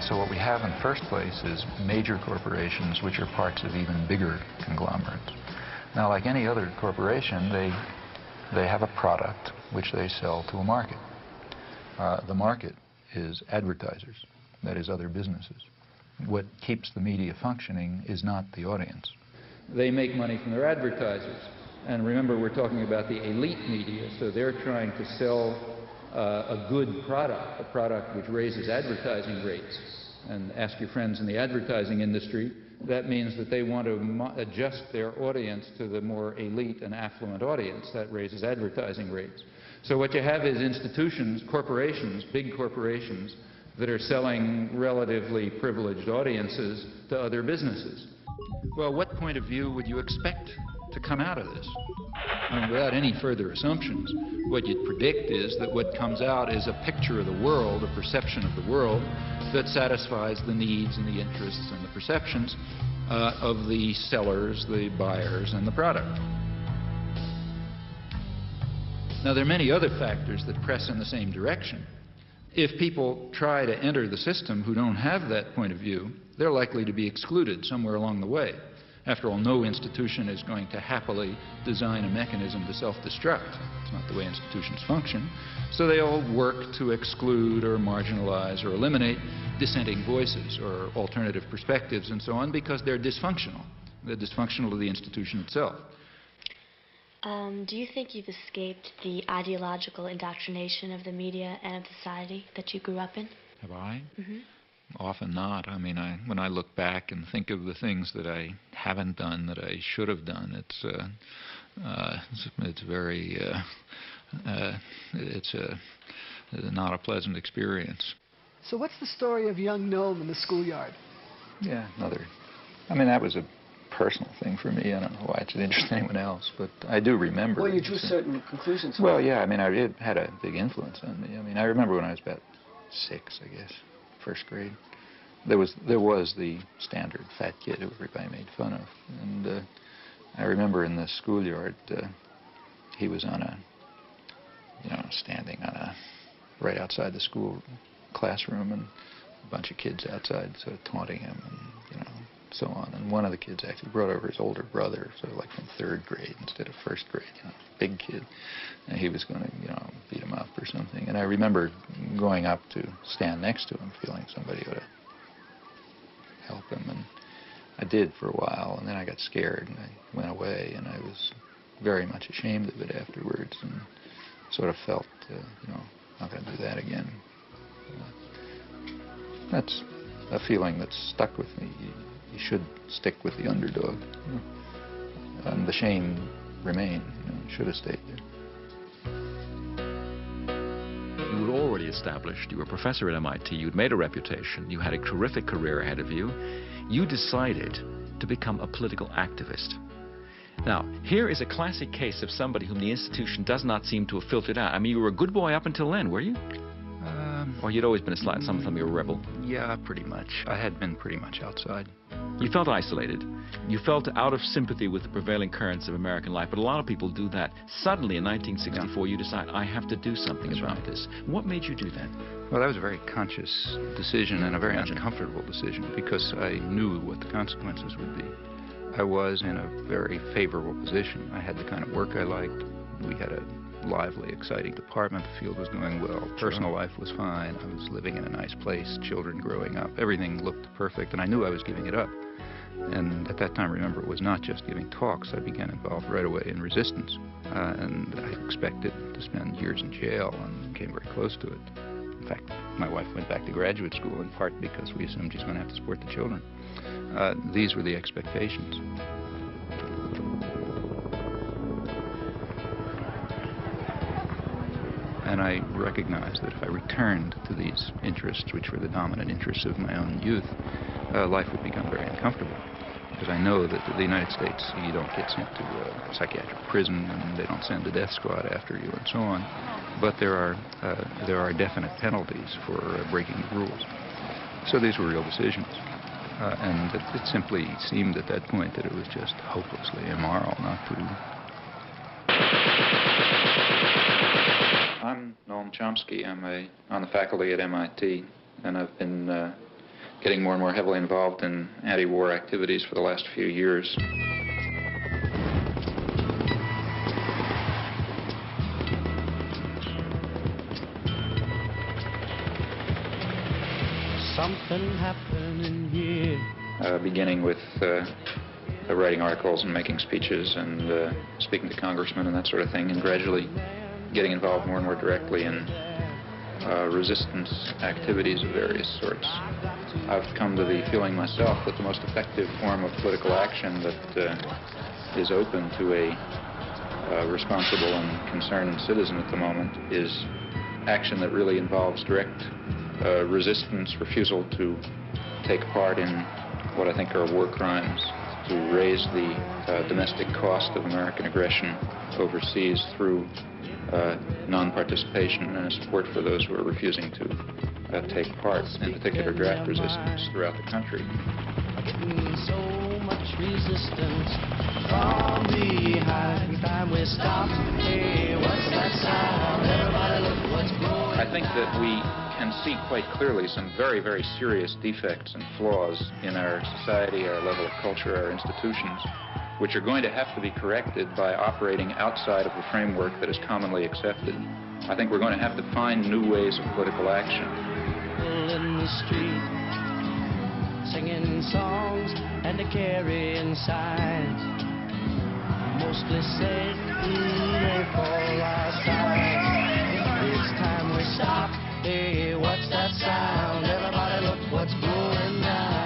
So what we have in the first place is major corporations which are parts of even bigger conglomerates. Now, like any other corporation, they have a product which they sell to a market. The market is advertisers, that is, other businesses. What keeps the media functioning is not the audience. They make money from their advertisers. And remember, we're talking about the elite media, so they're trying to sell a good product, a product which raises advertising rates, and ask your friends in the advertising industry, that means that they want to adjust their audience to the more elite and affluent audience. That raises advertising rates. So what you have is institutions, corporations, big corporations, that are selling relatively privileged audiences to other businesses. Well, what point of view would you expect to come out of this? I mean, without any further assumptions, what you'd predict is that what comes out is a picture of the world, a perception of the world, that satisfies the needs and the interests and the perceptions of the sellers, the buyers, and the product. Now, there are many other factors that press in the same direction. If people try to enter the system who don't have that point of view, they're likely to be excluded somewhere along the way. After all, no institution is going to happily design a mechanism to self-destruct. It's not the way institutions function. So they all work to exclude or marginalize or eliminate dissenting voices or alternative perspectives and so on because they're dysfunctional. They're dysfunctional to the institution itself. Do you think you've escaped the ideological indoctrination of the media and of society that you grew up in? Have I? Mm-hmm. Often not. I mean, when I look back and think of the things that I haven't done that I should have done, it's very, it's not a pleasant experience. So what's the story of young Noam in the schoolyard? Yeah, I mean, that was a personal thing for me. I don't know why it should interest anyone else, but I do remember. Well, you drew certain conclusions. Well, yeah, I mean, it had a big influence on me. I mean, I remember when I was about 6, I guess, first grade. There was the standard fat kid who everybody made fun of, and I remember in the schoolyard, he was on standing on right outside the school classroom, and a bunch of kids outside sort of taunting him, and so on. And one of the kids actually brought over his older brother, sort of like from 3rd grade instead of 1st grade, big kid. And he was going to, beat him up or something. And I remember going up to stand next to him, feeling somebody ought to help him. And I did for a while, and then I got scared, and I went away, and I was very much ashamed of it afterwards, and sort of felt, not going to do that again. That's a feeling that's stuck with me. You should stick with the underdog. And the shame remained. You should have stayed there. You were already established. You were a professor at MIT. You'd made a reputation. You had a terrific career ahead of you. You decided to become a political activist. Now, here is a classic case of somebody whom the institution does not seem to have filtered out. I mean, you were a good boy up until then, were you? Or you'd always been a slight, some you were a rebel? Yeah, pretty much. I had been pretty much outside. You felt isolated. You felt out of sympathy with the prevailing currents of American life, but a lot of people do that. Suddenly, in 1964, you decide, I have to do something about this. What made you do that? Well, that was a very conscious decision and a very uncomfortable decision because I knew what the consequences would be. I was in a very favorable position. I had the kind of work I liked. We had a lively, exciting department. The field was going well. Personal life was fine. I was living in a nice place, children growing up. Everything looked perfect, and I knew I was giving it up. And at that time, remember, it was not just giving talks. I began involved right away in resistance. And I expected to spend years in jail and came very close to it. In fact, my wife went back to graduate school in part because we assumed she's going to have to support the children. These were the expectations. And I recognized that if I returned to these interests, which were the dominant interests of my own youth, life would become very uncomfortable. Because I know that in the United States, you don't get sent to psychiatric prison, and they don't send the death squad after you, and so on. But there are definite penalties for breaking the rules. So these were real decisions. And it simply seemed at that point that it was just hopelessly immoral not to. I'm Noam Chomsky. I'm on the faculty at MIT, and I've been getting more and more heavily involved in anti-war activities for the last few years. Something happening here. Beginning with writing articles and making speeches and speaking to congressmen and that sort of thing, and gradually getting involved more and more directly in resistance activities of various sorts. I've come to the feeling myself that the most effective form of political action that is open to a responsible and concerned citizen at the moment is action that really involves direct resistance, refusal to take part in what I think are war crimes, to raise the domestic cost of American aggression overseas through non-participation and support for those who are refusing to take part, in particular draft resistance throughout the country. So much resistance from behind. Time we stop. Hey, what's that sound? Everybody look what's going. I think that we can see quite clearly some very, very serious defects and flaws in our society, our level of culture, our institutions, which are going to have to be corrected by operating outside of the framework that is commonly accepted. I think we're going to have to find new ways of political action. In the street, singing songs and carrying signs, mostly said they for our sides. It's time we stop. Hey, what's that sound? Everybody look what's going down.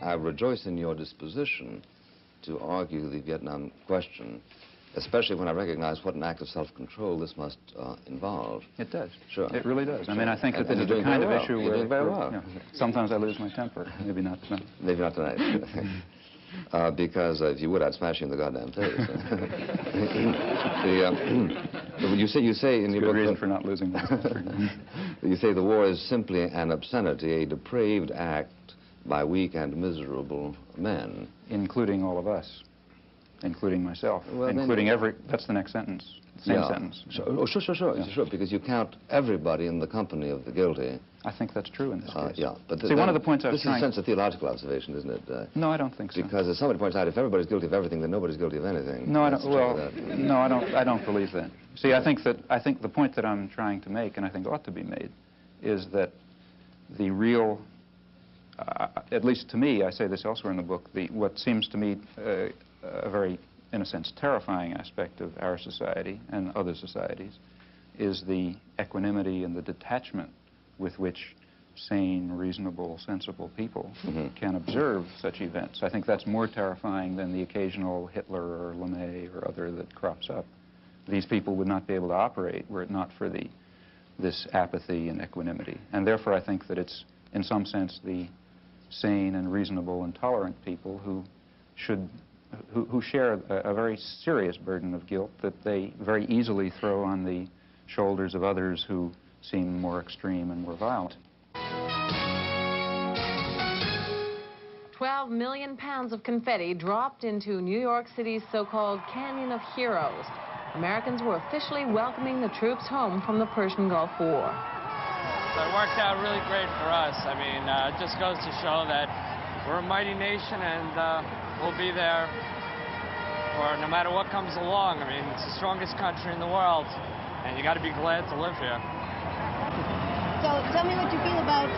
I rejoice in your disposition to argue the Vietnam question, especially when I recognize what an act of self-control this must involve. It does. Sure. It really does. I mean, I think that this this is is the kind of well. issue You're where doing very well. you know, sometimes I lose my temper. Maybe not tonight. Maybe not tonight. Because if you would, I'd smash you in the goddamn face. You say in your book, good reason for not losing my temper. You say the war is simply an obscenity, a depraved act by weak and miserable men. Including all of us. Including myself. Well, including every... That's the next sentence. Same yeah. sentence. Sure, because you count everybody in the company of the guilty. I think that's true in this case. Yeah, but see, one of the points I was trying... This is a sense of theological observation, isn't it? No, I don't think so. Because as somebody points out, if everybody's guilty of everything, then nobody's guilty of anything. No, I don't. Well, no, I don't believe that. See, I think the point that I'm trying to make, and I think ought to be made, is that the real, at least to me, I say this elsewhere in the book, what seems to me a very, in a sense, terrifying aspect of our society and other societies is the equanimity and the detachment with which sane, reasonable, sensible people can observe such events. I think that's more terrifying than the occasional Hitler or LeMay or other that crops up. These people would not be able to operate were it not for this apathy and equanimity. And therefore I think that it's, in some sense, the sane and reasonable and tolerant people who share a very serious burden of guilt that they very easily throw on the shoulders of others who seem more extreme and more violent. 12 million pounds of confetti dropped into New York City's so-called Canyon of Heroes. Americans were officially welcoming the troops home from the Persian Gulf War. So it worked out really great for us. I mean, it just goes to show that we're a mighty nation and we'll be there for no matter what comes along. I mean, it's the strongest country in the world, and you got to be glad to live here. So tell me what you feel about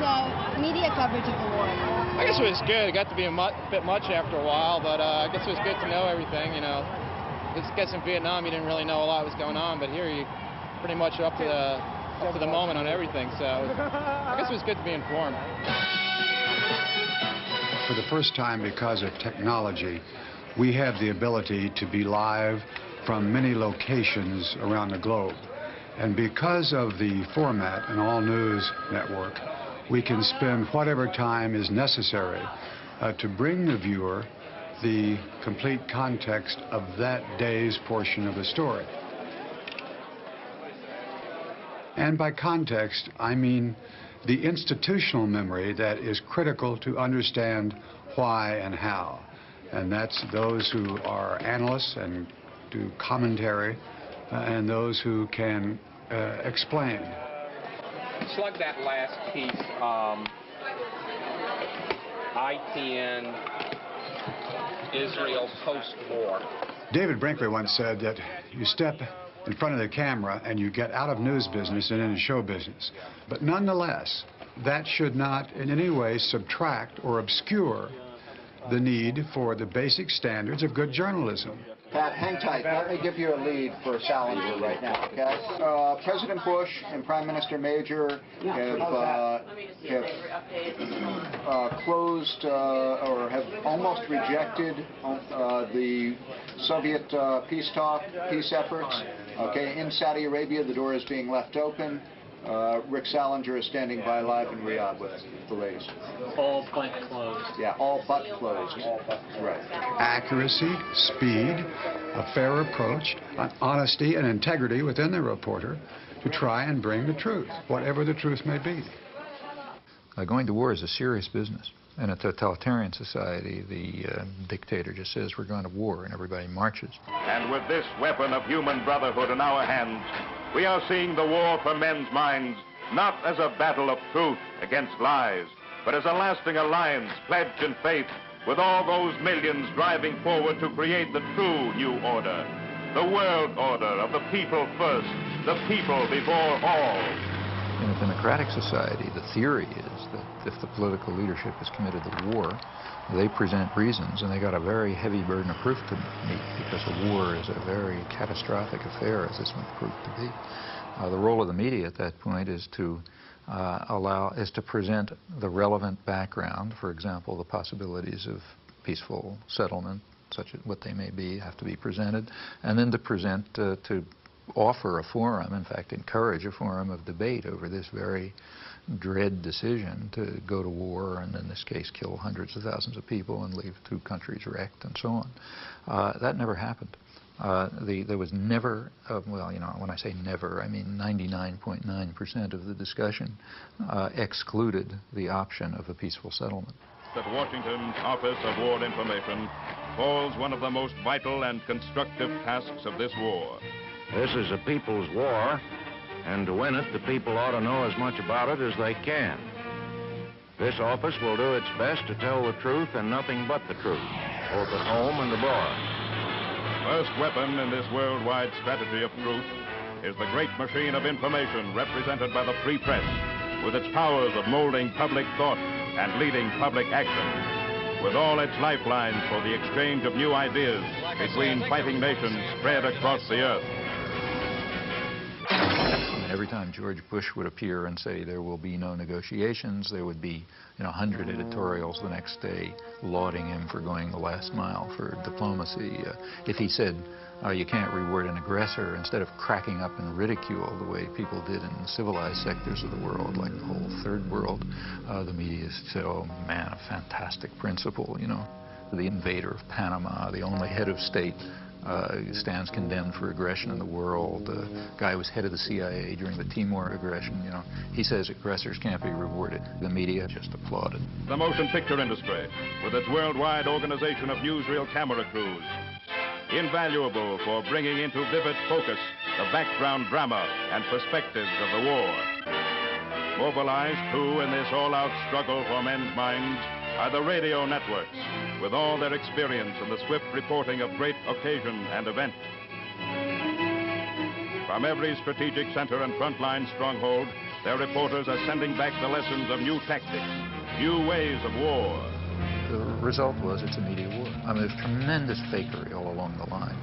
media coverage of the war. I guess it was good. It got to be a bit much after a while, but I guess it was good to know everything, you know. I guess in Vietnam you didn't really know a lot was going on, but here you pretty much up to the moment on everything, so I guess it was good to be informed. For the first time, because of technology, we have the ability to be live from many locations around the globe. And because of the format, an all-news network, we can spend whatever time is necessary to bring the viewer the complete context of that day's portion of the story. And by context, I mean the institutional memory that is critical to understand why and how. And that's those who are analysts and do commentary, and those who can explain. Slug that last piece, ITN, Israel post-war. David Brinkley once said that you step in front of the camera and you get out of news business and into show business. But nonetheless, that should not in any way subtract or obscure the need for the basic standards of good journalism. Pat, hang tight. Let me give you a lead for Salinger right now, okay? President Bush and Prime Minister Major have closed or have almost rejected the Soviet peace efforts. Okay, in Saudi Arabia, the door is being left open. Rick Salinger is standing by live in Riyadh with the latest. All but closed. Yeah, all but closed. Right. Accuracy, speed, a fair approach, honesty and integrity within the reporter to try and bring the truth, whatever the truth may be. Going to war is a serious business. In a totalitarian society, the dictator just says we're going to war and everybody marches. And with this weapon of human brotherhood in our hands, we are seeing the war for men's minds not as a battle of truth against lies, but as a lasting alliance pledged in faith with all those millions driving forward to create the true new order, the world order of the people first, the people before all. In a democratic society, the theory is that if the political leadership is committed to war, they present reasons, and they got a very heavy burden of proof to meet, because a war is a very catastrophic affair, as this one proved to be. The role of the media at that point is to present the relevant background. For example, the possibilities of peaceful settlement, such as what they may be, have to be presented, and then to offer a forum, in fact, encourage a forum of debate over this very dread decision to go to war and, in this case, kill hundreds of thousands of people and leave 2 countries wrecked and so on. That never happened. There was never, well, you know, when I say never, I mean 99.9% of the discussion excluded the option of a peaceful settlement. At Washington's Office of War Information falls one of the most vital and constructive tasks of this war. This is a people's war, and to win it, the people ought to know as much about it as they can. This office will do its best to tell the truth and nothing but the truth, both at home and abroad. First weapon in this worldwide strategy of truth is the great machine of information represented by the free press, with its powers of molding public thought and leading public action, with all its lifelines for the exchange of new ideas between fighting nations spread across the earth. Every time George Bush would appear and say there will be no negotiations, there would be 100 editorials the next day lauding him for going the last mile for diplomacy. If he said you can't reward an aggressor, instead of cracking up in ridicule the way people did in civilized sectors of the world, like the whole third world, the media said, oh man, a fantastic principle, you know. The invader of Panama, the only head of state, stands condemned for aggression in the world. The guy who was head of the CIA during the Timor aggression, you know, he says aggressors can't be rewarded. The media just applauded. The motion picture industry, with its worldwide organization of newsreel camera crews, invaluable for bringing into vivid focus the background drama and perspectives of the war. Mobilized, too, in this all-out struggle for men's minds are the radio networks, with all their experience in the swift reporting of great occasion and event. From every strategic center and frontline stronghold, their reporters are sending back the lessons of new tactics, new ways of war. The result was it's a media war. I mean, there's tremendous fakery all along the line.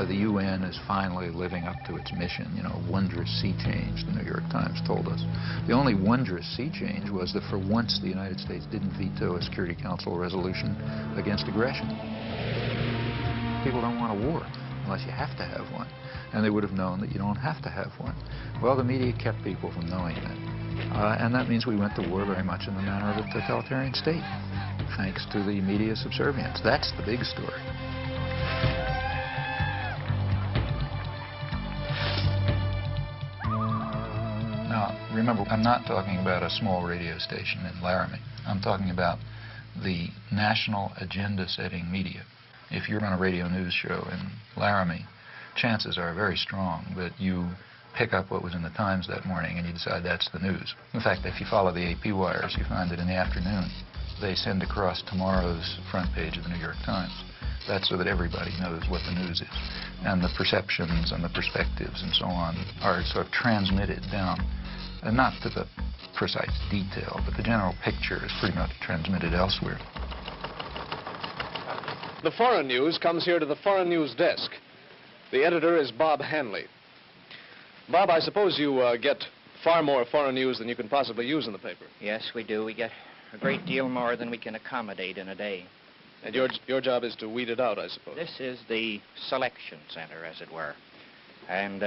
The UN is finally living up to its mission, you know, wondrous sea change, the New York Times told us. The only wondrous sea change was that for once the United States didn't veto a Security Council resolution against aggression. People don't want a war unless you have to have one, and they would have known that you don't have to have one. Well, the media kept people from knowing that, and that means we went to war very much in the manner of a totalitarian state, thanks to the media subservience. That's the big story. Now, remember, I'm not talking about a small radio station in Laramie. I'm talking about the national agenda-setting media. If you're on a radio news show in Laramie, chances are very strong that you pick up what was in the Times that morning and you decide that's the news. In fact, if you follow the AP wires, you find that in the afternoon they send across tomorrow's front page of the New York Times. That's so that everybody knows what the news is. And the perceptions and the perspectives and so on are sort of transmitted down, and not to the precise detail, but the general picture is pretty much transmitted elsewhere. The foreign news comes here to the foreign news desk. The editor is Bob Hanley. Bob, I suppose you get far more foreign news than you can possibly use in the paper. Yes, we do. We get a great deal more than we can accommodate in a day. And your job is to weed it out, I suppose. This is the selection center, as it were. And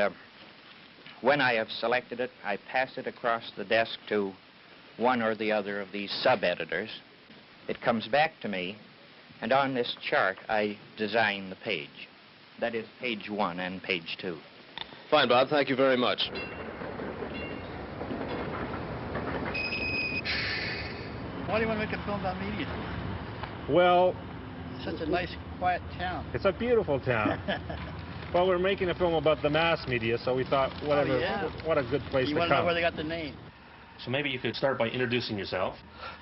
when I have selected it, I pass it across the desk to one or the other of these sub-editors. It comes back to me, and on this chart, I design the page. That is page 1 and page 2. Fine, Bob. Thank you very much. Why do you want to make a film about media? Well, It's such a nice, quiet town. it's a beautiful town. Well, we're making a film about the mass media, so we thought, whatever, what a good place You to want to know come. where they got the name? So maybe you could start by introducing yourself.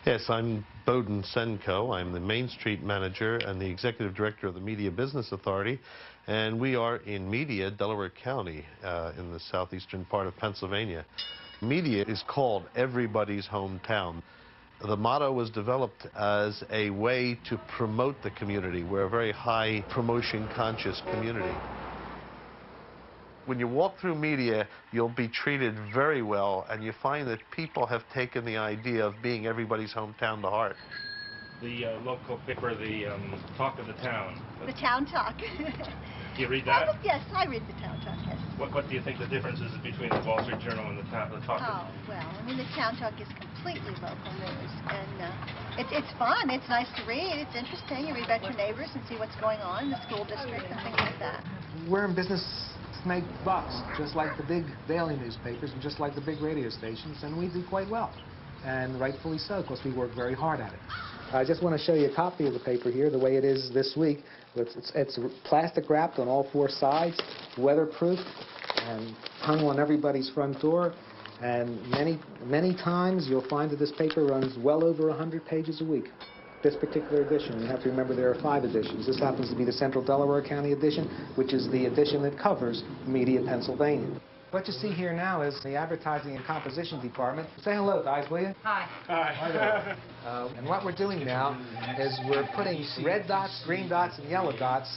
Yes, I'm Bowden Senko. I'm the Main Street manager and the executive director of the Media Business Authority, and we are in Media, Delaware County, in the southeastern part of Pennsylvania. Media is called everybody's hometown. The motto was developed as a way to promote the community. We're a very high promotion-conscious community. When you walk through media, you'll be treated very well, and you find that people have taken the idea of being everybody's hometown to heart. The local paper, the Talk of the Town. The Town Talk. Do you read that? Yes, I read the Town Talk, yes. What do you think the difference is between the Wall Street Journal and the Talk? Oh, well, I mean, the Town Talk is completely local news, and it's fun. It's nice to read. It's interesting. You read about your neighbors and see what's going on in the school district and things like that. We're in business to make bucks, just like the big daily newspapers and just like the big radio stations, and we do quite well, and rightfully so, because we work very hard at it. I just want to show you a copy of the paper here, the way it is this week. It's plastic wrapped on all 4 sides, weatherproof, and hung on everybody's front door. And many times you'll find that this paper runs well over 100 pages a week. This particular edition, you have to remember there are 5 editions. This happens to be the Central Delaware County edition, which is the edition that covers Media, Pennsylvania. What you see here now is the advertising and composition department. Say hello, guys, will you? Hi. Hi there. And what we're doing now is we're putting red dots, green dots, and yellow dots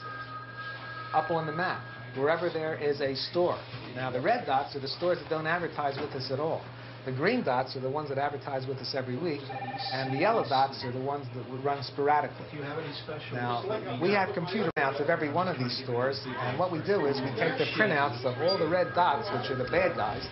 up on the map, wherever there is a store. Now, the red dots are the stores that don't advertise with us at all. The green dots are the ones that advertise with us every week, and the yellow dots are the ones that would run sporadically. Do you have any special? Now, we have computer printouts of every one of these stores, and what we do is we take the printouts of all the red dots, which are the bad guys,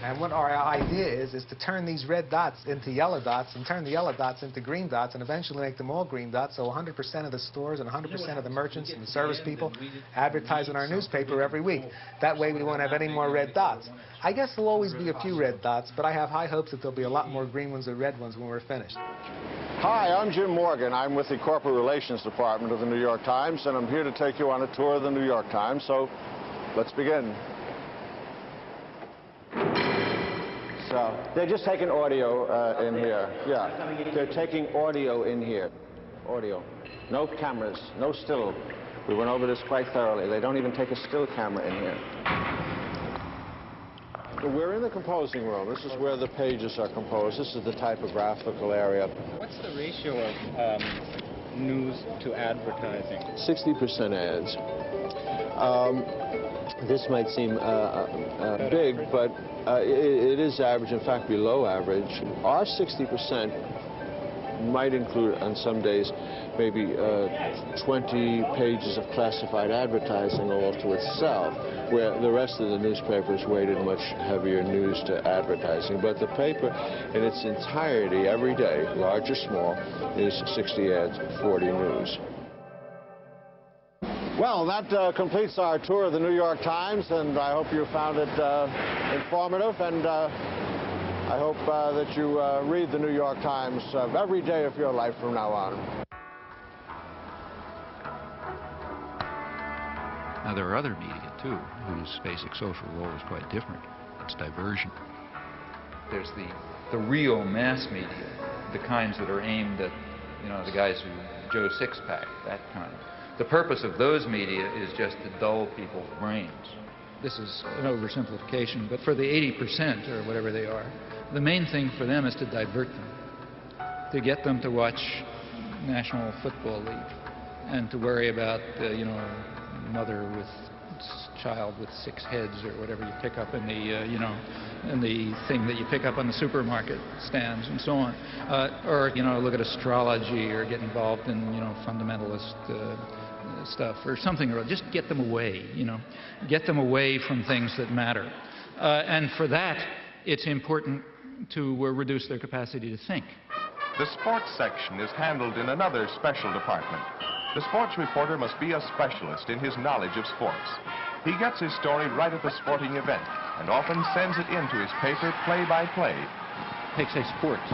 and what our idea is to turn these red dots into yellow dots, and turn the yellow dots into green dots, and eventually make them all green dots, so 100% of the stores and 100% of the merchants and the service people advertise in our newspaper every week. That way we won't have any more red dots. I guess there'll always be a few red dots, but I have high hopes that there'll be a lot more green ones or red ones when we're finished. Hi, I'm Jim Morgan. I'm with the Corporate Relations Department of the New York Times, and I'm here to take you on a tour of the New York Times, so let's begin. So, they're just taking audio in here. Yeah, they're taking audio in here. Audio. No cameras, no still. We went over this quite thoroughly. They don't even take a still camera in here. We're in the composing room. This is where the pages are composed. This is the typographical area. What's the ratio of news to advertising? 60% ads. This might seem big, but it is average, in fact, below average. Our 60% might include, on some days, maybe 20 pages of classified advertising all to itself, where the rest of the newspapers weighted much heavier news to advertising. But the paper in its entirety, every day, large or small, is 60 ads, 40 news. Well, that completes our tour of the New York Times, and I hope you found it informative, and I hope that you read the New York Times every day of your life from now on. Now, there are other media, too, whose basic social role is quite different. It's diversion. There's the real mass media, the kinds that are aimed at, you know, the guys who Joe Sixpack, that kind. The purpose of those media is just to dull people's brains. This is an oversimplification, but for the 80% or whatever they are, the main thing for them is to divert them, to get them to watch National Football League, and to worry about, you know, mother with child with 6 heads or whatever you pick up in the, you know, in the thing that you pick up on the supermarket stands and so on. Or, you know, look at astrology or get involved in, you know, fundamentalist stuff or something, or just get them away, you know, get them away from things that matter. And for that, it's important to reduce their capacity to think. The sports section is handled in another special department. The sports reporter must be a specialist in his knowledge of sports. He gets his story right at the sporting event and often sends it into his paper play-by-play. Take, say, sports.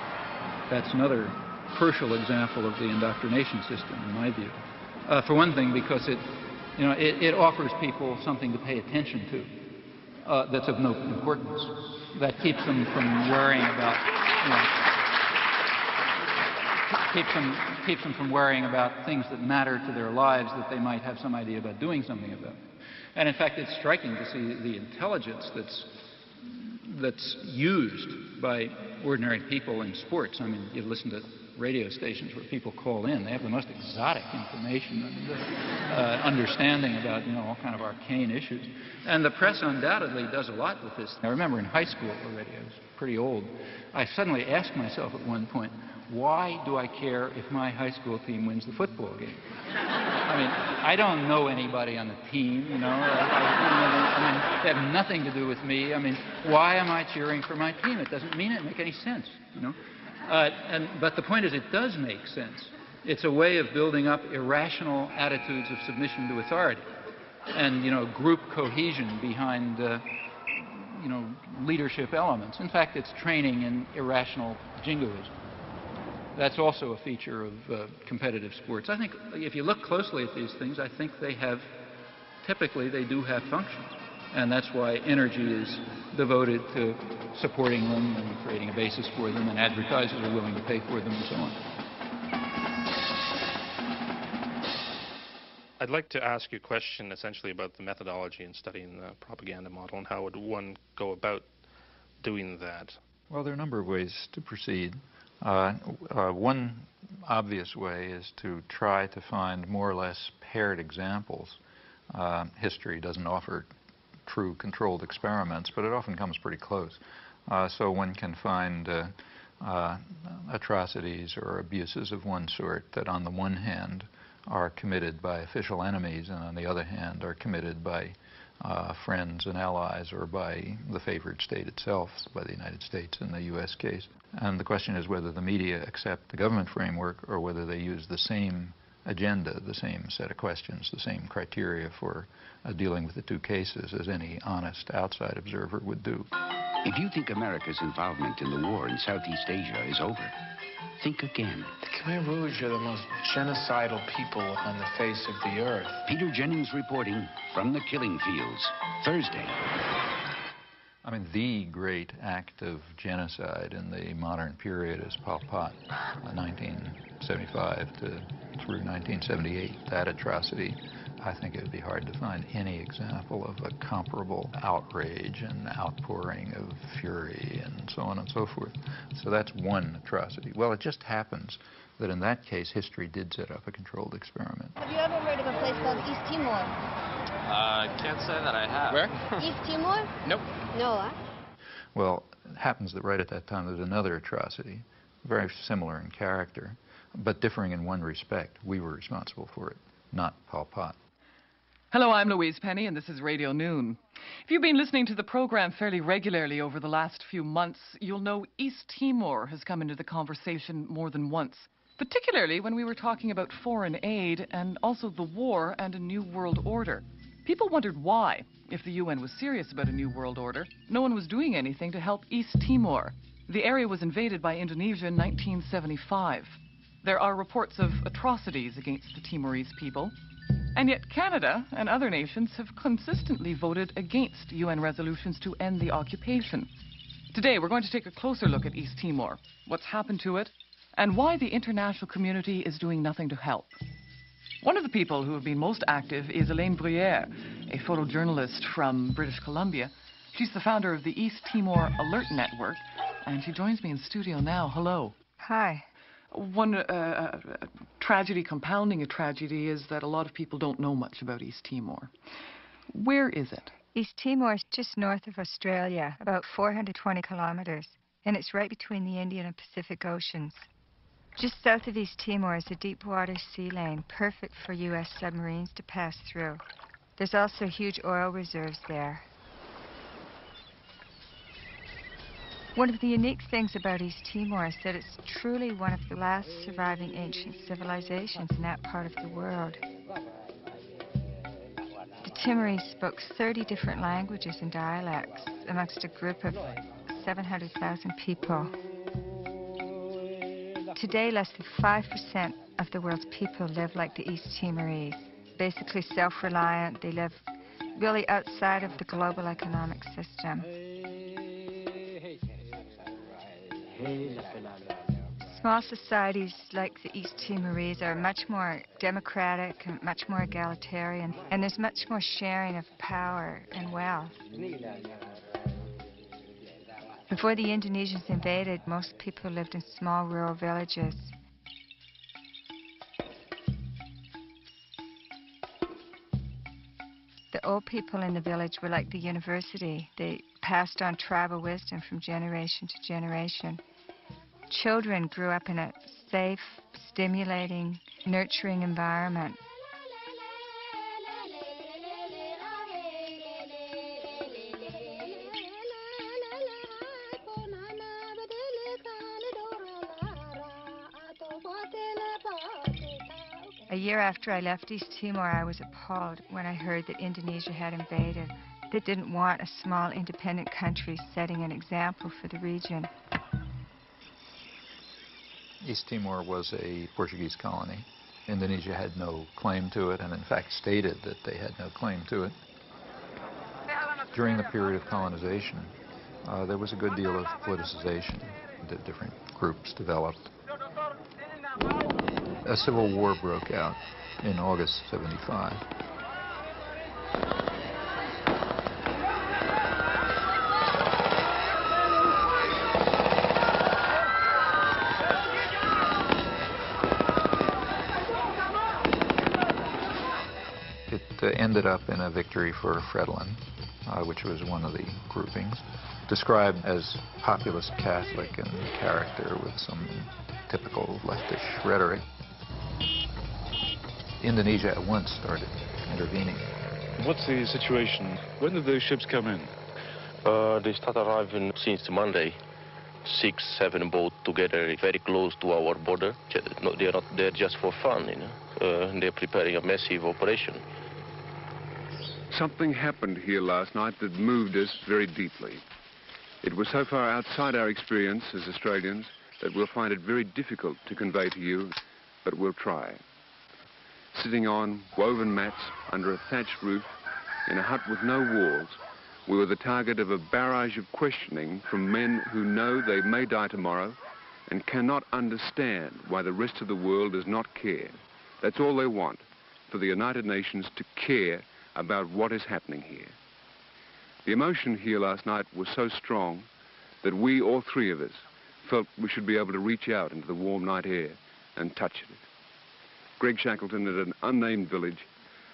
That's another crucial example of the indoctrination system, in my view. For one thing, because it, you know, it offers people something to pay attention to that's of no importance. That keeps them from worrying about, you know, keeps them from worrying about things that matter to their lives that they might have some idea about doing something about. And in fact, it's striking to see the intelligence that's used by ordinary people in sports. I mean, you listen to radio stations where people call in. They have the most exotic information and understanding about, you know, all kind of arcane issues. And the press undoubtedly does a lot with this. I remember in high school already, I was pretty old, I suddenly asked myself at one point, why do I care if my high school team wins the football game? I mean, I don't know anybody on the team, you know. I mean, they have nothing to do with me. I mean, why am I cheering for my team? It doesn't make any sense, you know. But the point is, it does make sense. It's a way of building up irrational attitudes of submission to authority and, you know, group cohesion behind, you know, leadership elements. In fact, it's training in irrational jingoism. That's also a feature of competitive sports. I think if you look closely at these things, I think they have, typically they do have functions. And that's why energy is devoted to supporting them and creating a basis for them, and advertisers are willing to pay for them and so on. I'd like to ask you a question essentially about the methodology in studying the propaganda model and how would one go about doing that? Well, there are a number of ways to proceed. One obvious way is to try to find more or less paired examples. History doesn't offer true controlled experiments, but it often comes pretty close. So one can find atrocities or abuses of one sort that on the one hand are committed by official enemies and on the other hand are committed by friends and allies or by the favored state itself, by the United States in the U.S. case. And the question is whether the media accept the government framework or whether they use the same agenda, the same set of questions, the same criteria for dealing with the two cases as any honest outside observer would do. If you think America's involvement in the war in Southeast Asia is over, think again. The Khmer Rouge are the most genocidal people on the face of the earth. Peter Jennings reporting from the killing fields, Thursday. I mean, the great act of genocide in the modern period is Pol Pot, 1975 through 1978. That atrocity, I think it would be hard to find any example of a comparable outrage and outpouring of fury and so on and so forth. So that's one atrocity. Well, it just happens that in that case, history did set up a controlled experiment. Have you ever heard of a place called East Timor? Can't say that I have. Where? East Timor? Nope. No, huh? Well, it happens that right at that time there's another atrocity, very similar in character, but differing in one respect. We were responsible for it, not Pol Pot. Hello, I'm Louise Penny, and this is Radio Noon. If you've been listening to the program fairly regularly over the last few months, you'll know East Timor has come into the conversation more than once, particularly when we were talking about foreign aid and also the war and a new world order. People wondered why, if the UN was serious about a new world order, no one was doing anything to help East Timor. The area was invaded by Indonesia in 1975. There are reports of atrocities against the Timorese people. And yet Canada and other nations have consistently voted against UN resolutions to end the occupation. Today we're going to take a closer look at East Timor, what's happened to it, and why the international community is doing nothing to help. One of the people who have been most active is Elaine Bruyere, a photojournalist from British Columbia. She's the founder of the East Timor Alert Network, and she joins me in studio now. Hello. Hi. One tragedy compounding a tragedy is that a lot of people don't know much about East Timor. Where is it? East Timor is just north of Australia, about 420 kilometers, and it's right between the Indian and Pacific Oceans. Just south of East Timor is a deep-water sea lane, perfect for U.S. submarines to pass through. There's also huge oil reserves there. One of the unique things about East Timor is that it's truly one of the last surviving ancient civilizations in that part of the world. The Timorese spoke 30 different languages and dialects amongst a group of 700,000 people. Today, less than 5% of the world's people live like the East Timorese, basically self-reliant. They live really outside of the global economic system. Small societies like the East Timorese are much more democratic and much more egalitarian, and there's much more sharing of power and wealth. Before the Indonesians invaded, most people lived in small rural villages. The old people in the village were like the university. They passed on tribal wisdom from generation to generation. Children grew up in a safe, stimulating, nurturing environment. A year after I left East Timor, I was appalled when I heard that Indonesia had invaded. They didn't want a small, independent country setting an example for the region. East Timor was a Portuguese colony. Indonesia had no claim to it, and in fact stated that they had no claim to it. During the period of colonization, there was a good deal of politicization. The different groups developed. A civil war broke out in August '75. It ended up in a victory for Fredlin, which was one of the groupings, described as populist Catholic in character with some typical leftish rhetoric. Indonesia at once started intervening. What's the situation? When did those ships come in? They start arriving since Monday. 6, 7 boats together, very close to our border. No, they're not there just for fun, you know. They're preparing a massive operation. Something happened here last night that moved us very deeply. It was so far outside our experience as Australians that we'll find it very difficult to convey to you, but we'll try. Sitting on woven mats under a thatched roof in a hut with no walls, we were the target of a barrage of questioning from men who know they may die tomorrow and cannot understand why the rest of the world does not care. That's all they want, for the United Nations to care about what is happening here. The emotion here last night was so strong that we, all three of us, felt we should be able to reach out into the warm night air and touch it. Greg Shackleton at an unnamed village,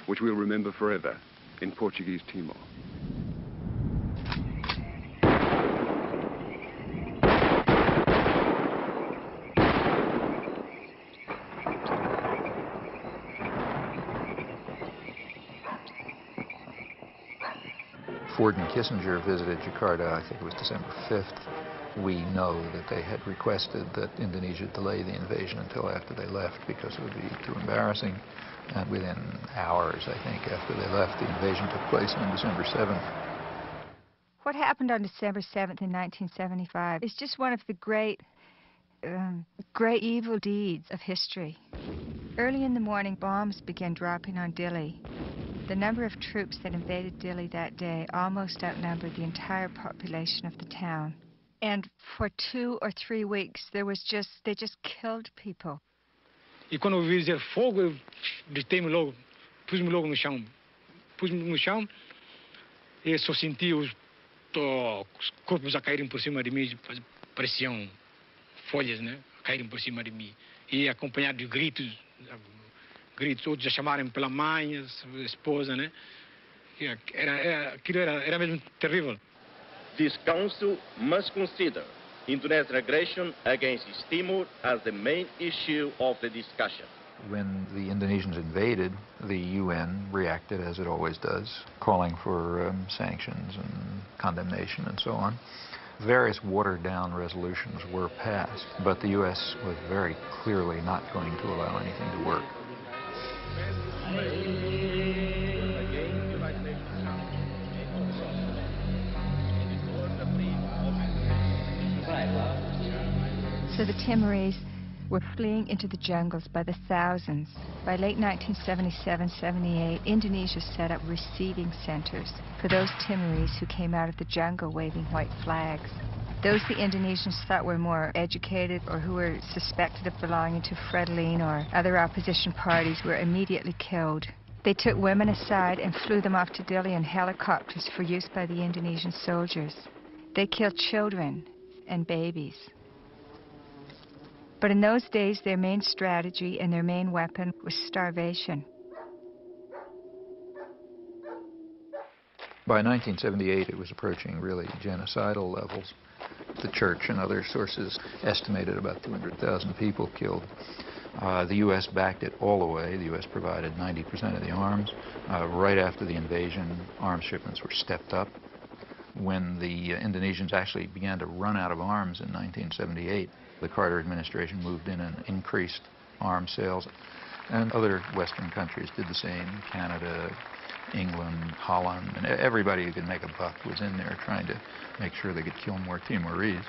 which we'll remember forever in Portuguese Timor. Ford and Kissinger visited Jakarta, I think it was December 5th. We know that they had requested that Indonesia delay the invasion until after they left because it would be too embarrassing. And within hours, I think, after they left, the invasion took place on December 7th. What happened on December 7th in 1975 is just one of the great evil deeds of history. Early in the morning, bombs began dropping on Dili. The number of troops that invaded Dili that day almost outnumbered the entire population of the town. And for 2 or 3 weeks, they just killed people. E quando eu vi dizer fogo, eu deitei-me logo, pus-me logo no chão. Pus-me no chão e só senti os corpos a caírem por cima de mim, pareciam folhas, né? caíram por cima de mim. E acompanhado de gritos, outros já chamaram pela mãe, a esposa, né? Aquilo era mesmo terrível. This council must consider international aggression against East Timor as the main issue of the discussion. When the Indonesians invaded, the UN reacted as it always does, calling for sanctions and condemnation and so on. Various watered-down resolutions were passed, but the U.S. was very clearly not going to allow anything to work. So the Timorese were fleeing into the jungles by the thousands. By late 1977-78, Indonesia set up receiving centers for those Timorese who came out of the jungle waving white flags. Those the Indonesians thought were more educated or who were suspected of belonging to Frelimo or other opposition parties were immediately killed. They took women aside and flew them off to Dili in helicopters for use by the Indonesian soldiers. They killed children and babies. But in those days, their main strategy and their main weapon was starvation. By 1978, it was approaching really genocidal levels. The church and other sources estimated about 200,000 people killed. The U.S. backed it all the way. The U.S. provided 90% of the arms. Right after the invasion, arms shipments were stepped up. When the Indonesians actually began to run out of arms in 1978, the Carter administration moved in and increased arms sales. And other Western countries did the same. Canada, England, Holland, and everybody who could make a buck was in there trying to make sure they could kill more Timorese.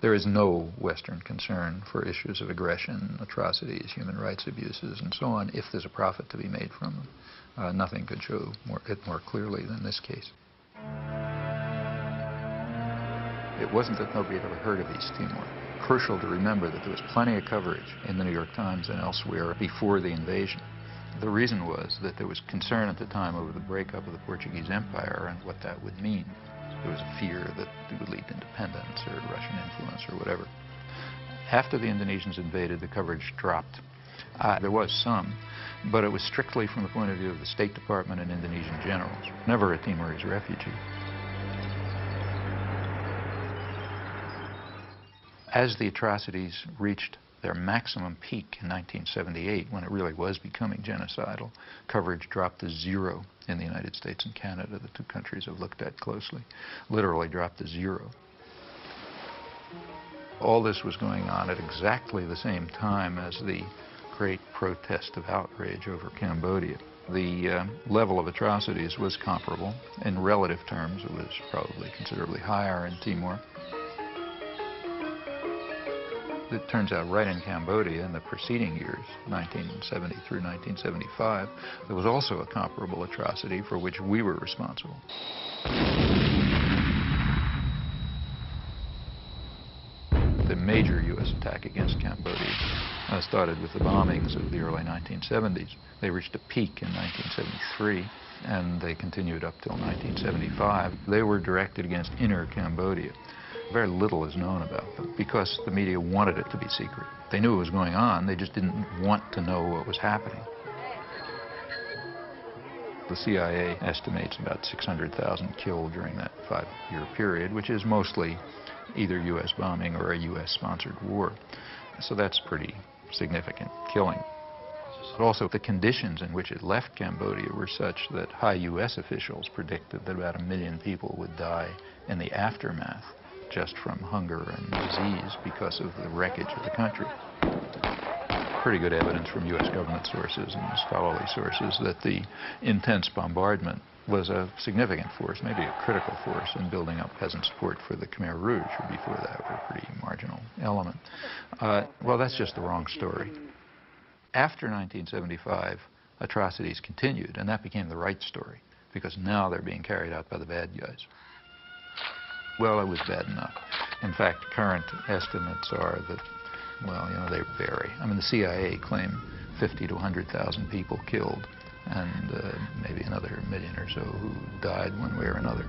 There is no Western concern for issues of aggression, atrocities, human rights abuses, and so on, if there's a profit to be made from them. Nothing could show it more clearly than this case. It wasn't that nobody had ever heard of East Timor. Crucial to remember that there was plenty of coverage in the New York Times and elsewhere before the invasion. The reason was that there was concern at the time over the breakup of the Portuguese Empire and what that would mean. There was a fear that it would lead to independence or Russian influence or whatever. After the Indonesians invaded, the coverage dropped. There was some, but it was strictly from the point of view of the State Department and Indonesian generals, never a Timorese refugee. As the atrocities reached their maximum peak in 1978, when it really was becoming genocidal, coverage dropped to zero in the United States and Canada. The two countries have looked at closely. Literally dropped to zero. All this was going on at exactly the same time as the great protest of outrage over Cambodia. The level of atrocities was comparable. In relative terms, it was probably considerably higher in Timor. It turns out right in Cambodia in the preceding years, 1970 through 1975, there was also a comparable atrocity for which we were responsible. The major U.S. attack against Cambodia started with the bombings of the early 1970s. They reached a peak in 1973, and they continued up till 1975. They were directed against inner Cambodia. Very little is known about them because the media wanted it to be secret. They knew it was going on, they just didn't want to know what was happening. The CIA estimates about 600,000 killed during that 5-year period, which is mostly either U.S. bombing or a U.S.-sponsored war. So that's pretty significant killing. But also, the conditions in which it left Cambodia were such that high U.S. officials predicted that about 1 million people would die in the aftermath just from hunger and disease because of the wreckage of the country. Pretty good evidence from U.S. government sources and scholarly sources that the intense bombardment was a significant force, maybe a critical force in building up peasant support for the Khmer Rouge, who before that were a pretty marginal element. Well, that's just the wrong story. After 1975, atrocities continued, and that became the right story, because now they're being carried out by the bad guys. Well, it was bad enough. In fact, current estimates are that, well, you know, they vary. I mean, the CIA claimed 50 to 100,000 people killed, and maybe another 1 million or so who died one way or another.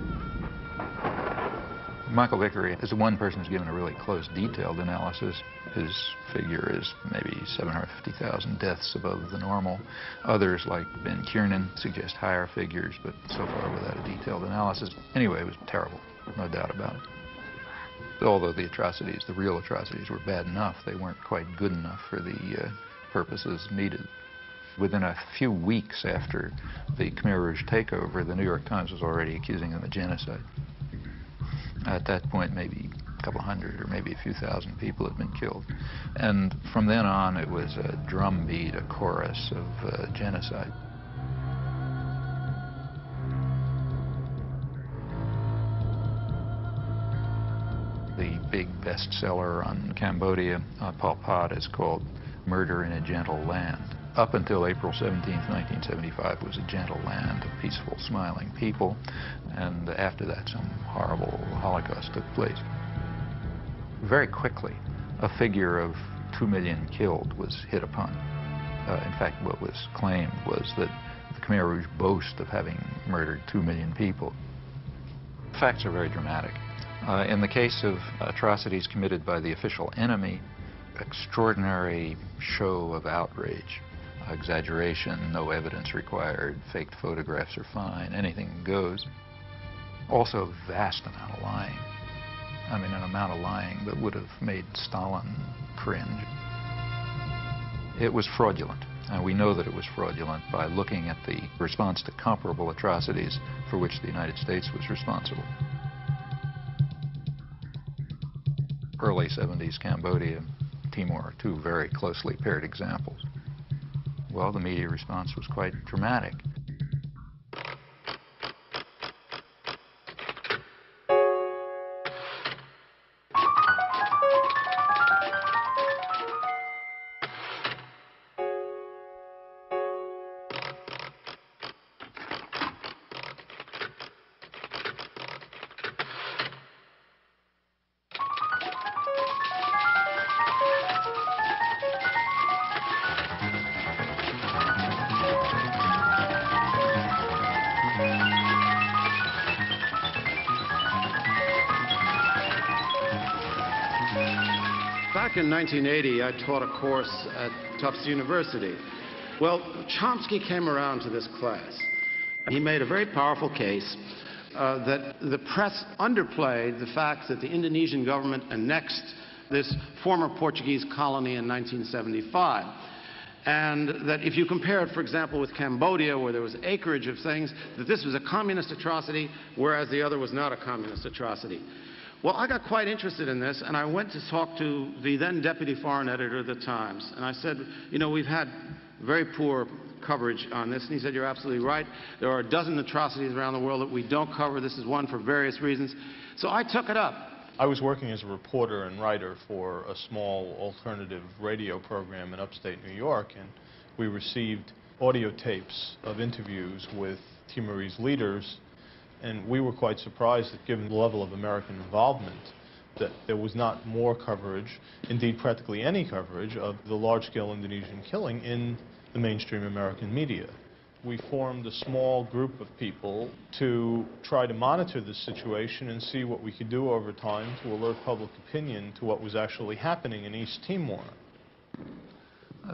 Michael Vickery is the one person who's given a really close, detailed analysis. His figure is maybe 750,000 deaths above the normal. Others, like Ben Kiernan, suggest higher figures, but so far without a detailed analysis. Anyway, it was terrible, no doubt about it. Although the atrocities, the real atrocities, were bad enough, they weren't quite good enough for the purposes needed. Within a few weeks after the Khmer Rouge takeover, the New York Times was already accusing them of genocide. At that point, maybe a couple hundred or maybe a few thousand people had been killed. And from then on, it was a drumbeat, a chorus of genocide. The big bestseller on Cambodia, Pol Pot, is called Murder in a Gentle Land. Up until April 17, 1975, was a gentle land of peaceful, smiling people, and after that, some horrible Holocaust took place. Very quickly, a figure of 2 million killed was hit upon. In fact, what was claimed was that the Khmer Rouge boast of having murdered 2 million people. The facts are very dramatic. In the case of atrocities committed by the official enemy, extraordinary show of outrage. Exaggeration, no evidence required, faked photographs are fine, anything goes. Also, vast amount of lying. I mean, an amount of lying that would have made Stalin cringe. It was fraudulent, and we know that it was fraudulent by looking at the response to comparable atrocities for which the United States was responsible. Early 70s Cambodia, Timor are two very closely paired examples. Well, the media response was quite dramatic. Back in 1980, I taught a course at Tufts University. Well, Chomsky came around to this class. He made a very powerful case that the press underplayed the fact that the Indonesian government annexed this former Portuguese colony in 1975. And that if you compare it, for example, with Cambodia, where there was acreage of things, that this was a communist atrocity, whereas the other was not a communist atrocity. Well, I got quite interested in this, and I went to talk to the then deputy foreign editor of the Times. And I said, you know, we've had very poor coverage on this. And he said, you're absolutely right. There are a dozen atrocities around the world that we don't cover. This is one for various reasons. So I took it up. I was working as a reporter and writer for a small alternative radio program in upstate New York, and we received audio tapes of interviews with Timorese leaders. And we were quite surprised that, given the level of American involvement, that there was not more coverage, indeed practically any coverage, of the large-scale Indonesian killing in the mainstream American media. We formed a small group of people to try to monitor this situation and see what we could do over time to alert public opinion to what was actually happening in East Timor.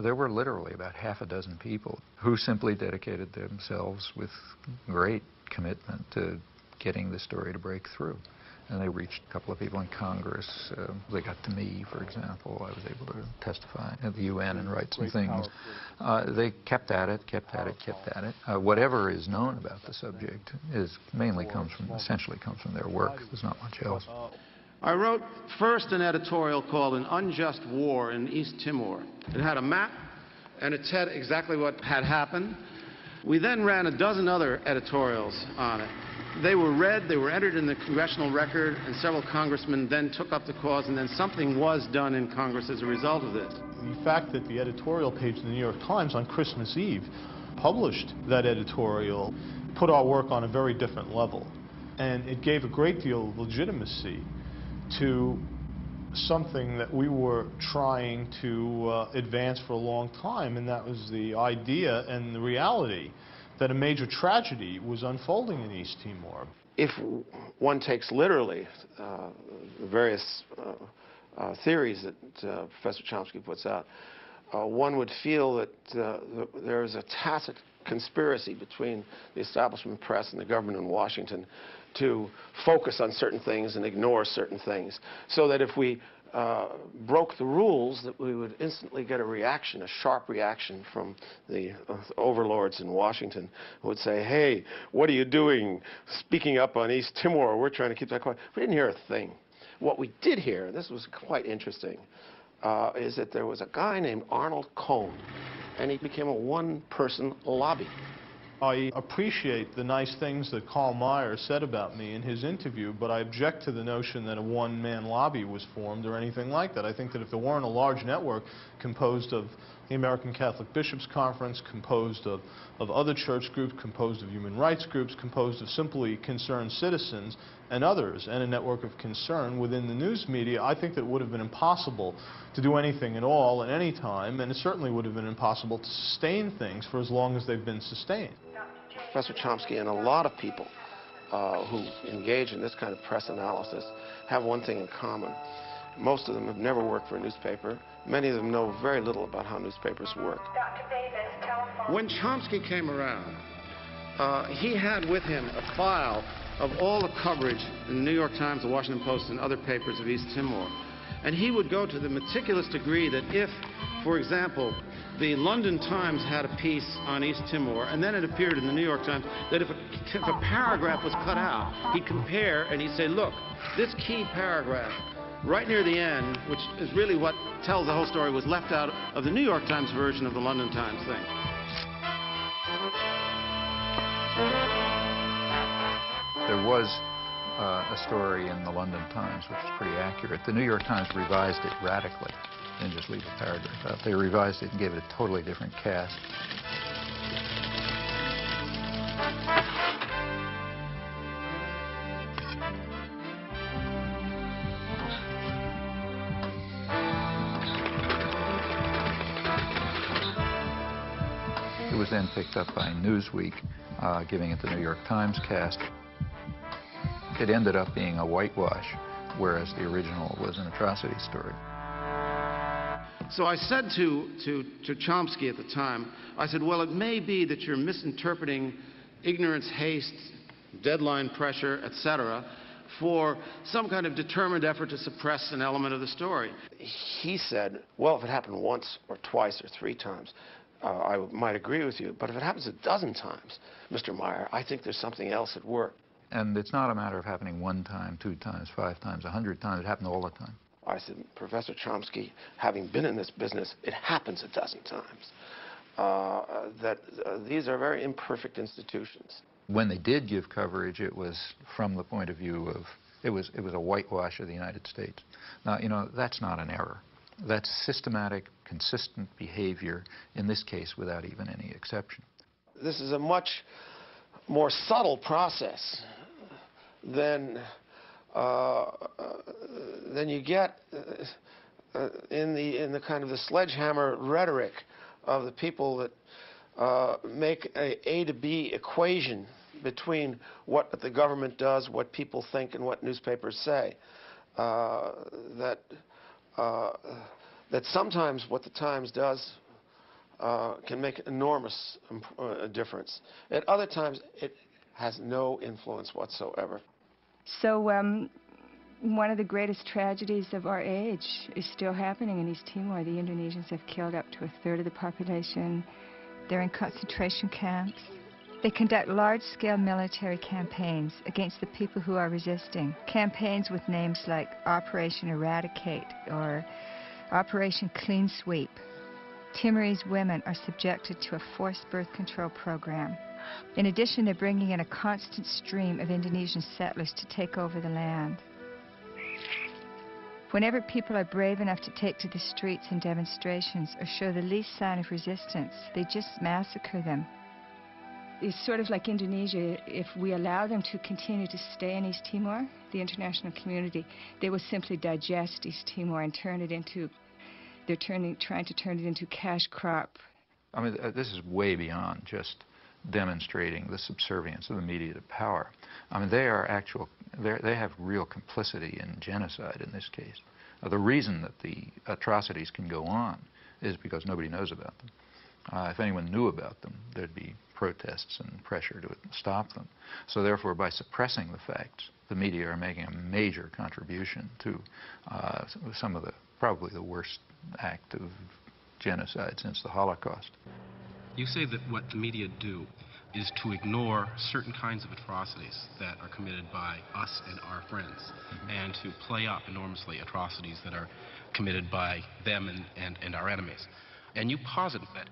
There were literally about half a dozen people who simply dedicated themselves with great commitment to getting the story to break through. And they reached a couple of people in Congress. They got to me, for example. I was able to testify at the UN and write some things. They kept at it, kept at it, kept at it. Whatever is known about the subject essentially comes from their work. There's not much else. I wrote first an editorial called An Unjust War in East Timor. It had a map, and it said exactly what had happened. We then ran a dozen other editorials on it. They were read, they were entered in the congressional record, and several congressmen then took up the cause, and then something was done in Congress as a result of this. The fact that the editorial page of the New York Times on Christmas Eve published that editorial put our work on a very different level. And it gave a great deal of legitimacy to something that we were trying to advance for a long time, and that was the idea and the reality that a major tragedy was unfolding in East Timor. if one takes literally various theories that Professor Chomsky puts out, one would feel that there is a tacit conspiracy between the establishment press and the government in Washington to focus on certain things and ignore certain things, so that if we broke the rules, that we would instantly get a reaction, a sharp reaction from the overlords in Washington, who would say, hey, what are you doing speaking up on East Timor? We're trying to keep that quiet. We didn't hear a thing. What we did hear, and this was quite interesting, is that there was a guy named Arnold Cohn, and he became a one-person lobby. I appreciate the nice things that Karl Meyer said about me in his interview, but I object to the notion that a one-man lobby was formed or anything like that. I think that if there weren't a large network composed of the American Catholic Bishops' Conference, composed of other church groups, composed of human rights groups, composed of simply concerned citizens and others, and a network of concern within the news media, I think that it would have been impossible to do anything at all at any time, and it certainly would have been impossible to sustain things for as long as they've been sustained. Professor Chomsky and a lot of people who engage in this kind of press analysis have one thing in common. Most of them have never worked for a newspaper. Many of them know very little about how newspapers work. When Chomsky came around, he had with him a file of all the coverage in the New York Times, the Washington Post, and other papers of East Timor. And he would go to the meticulous degree that if, for example, the London Times had a piece on East Timor, and then it appeared in the New York Times, that if a paragraph was cut out, he'd compare and he'd say, look, this key paragraph right near the end, which is really what tells the whole story, was left out of the New York Times version of the London Times thing. There was a story in the London Times which is pretty accurate. The New York Times revised it radically. Didn't just leave a paragraph out. They revised it and gave it a totally different cast. It was then picked up by Newsweek, giving it the New York Times cast. It ended up being a whitewash, whereas the original was an atrocity story. So I said to Chomsky at the time, I said, well, it may be that you're misinterpreting ignorance, haste, deadline pressure, etc., for some kind of determined effort to suppress an element of the story. He said, well, if it happened once or twice or 3 times, I might agree with you, but if it happens a dozen times, Mr. Meyer, I think there's something else at work. And it's not a matter of happening 1 time, 2 times, 5 times, 100 times. It happened all the time. I said, Professor Chomsky, having been in this business, it happens a dozen times. These are very imperfect institutions. When they did give coverage, it was from the point of view of, it was a whitewash of the United States. Now, you know, that's not an error. That's systematic, consistent behavior, in this case, without even any exception. This is a much more subtle process than you get in the kind of the sledgehammer rhetoric of the people that make a A to B equation between what the government does, what people think, and what newspapers say. That sometimes what the Times does can make an enormous difference. At other times, it has no influence whatsoever. So one of the greatest tragedies of our age is still happening in East Timor. The Indonesians have killed up to 1/3 of the population. They're in concentration camps. They conduct large-scale military campaigns against the people who are resisting. Campaigns with names like Operation Eradicate or Operation Clean Sweep. Timorese women are subjected to a forced birth control program. In addition, they're bringing in a constant stream of Indonesian settlers to take over the land. Whenever people are brave enough to take to the streets in demonstrations or show the least sign of resistance, they just massacre them. It's sort of like Indonesia. If we allow them to continue to stay in East Timor, the international community, they will simply digest East Timor and turn it into, trying to turn it into cash crop. I mean, this is way beyond just demonstrating the subservience of the media to power. I mean, they have real complicity in genocide in this case. The reason that the atrocities can go on is because nobody knows about them. If anyone knew about them, there'd be protests and pressure to stop them. So therefore, by suppressing the facts, the media are making a major contribution to some of probably the worst act of genocide since the Holocaust. You say that what the media do is to ignore certain kinds of atrocities that are committed by us and our friends, and to play up enormously atrocities that are committed by them and our enemies. And you posit that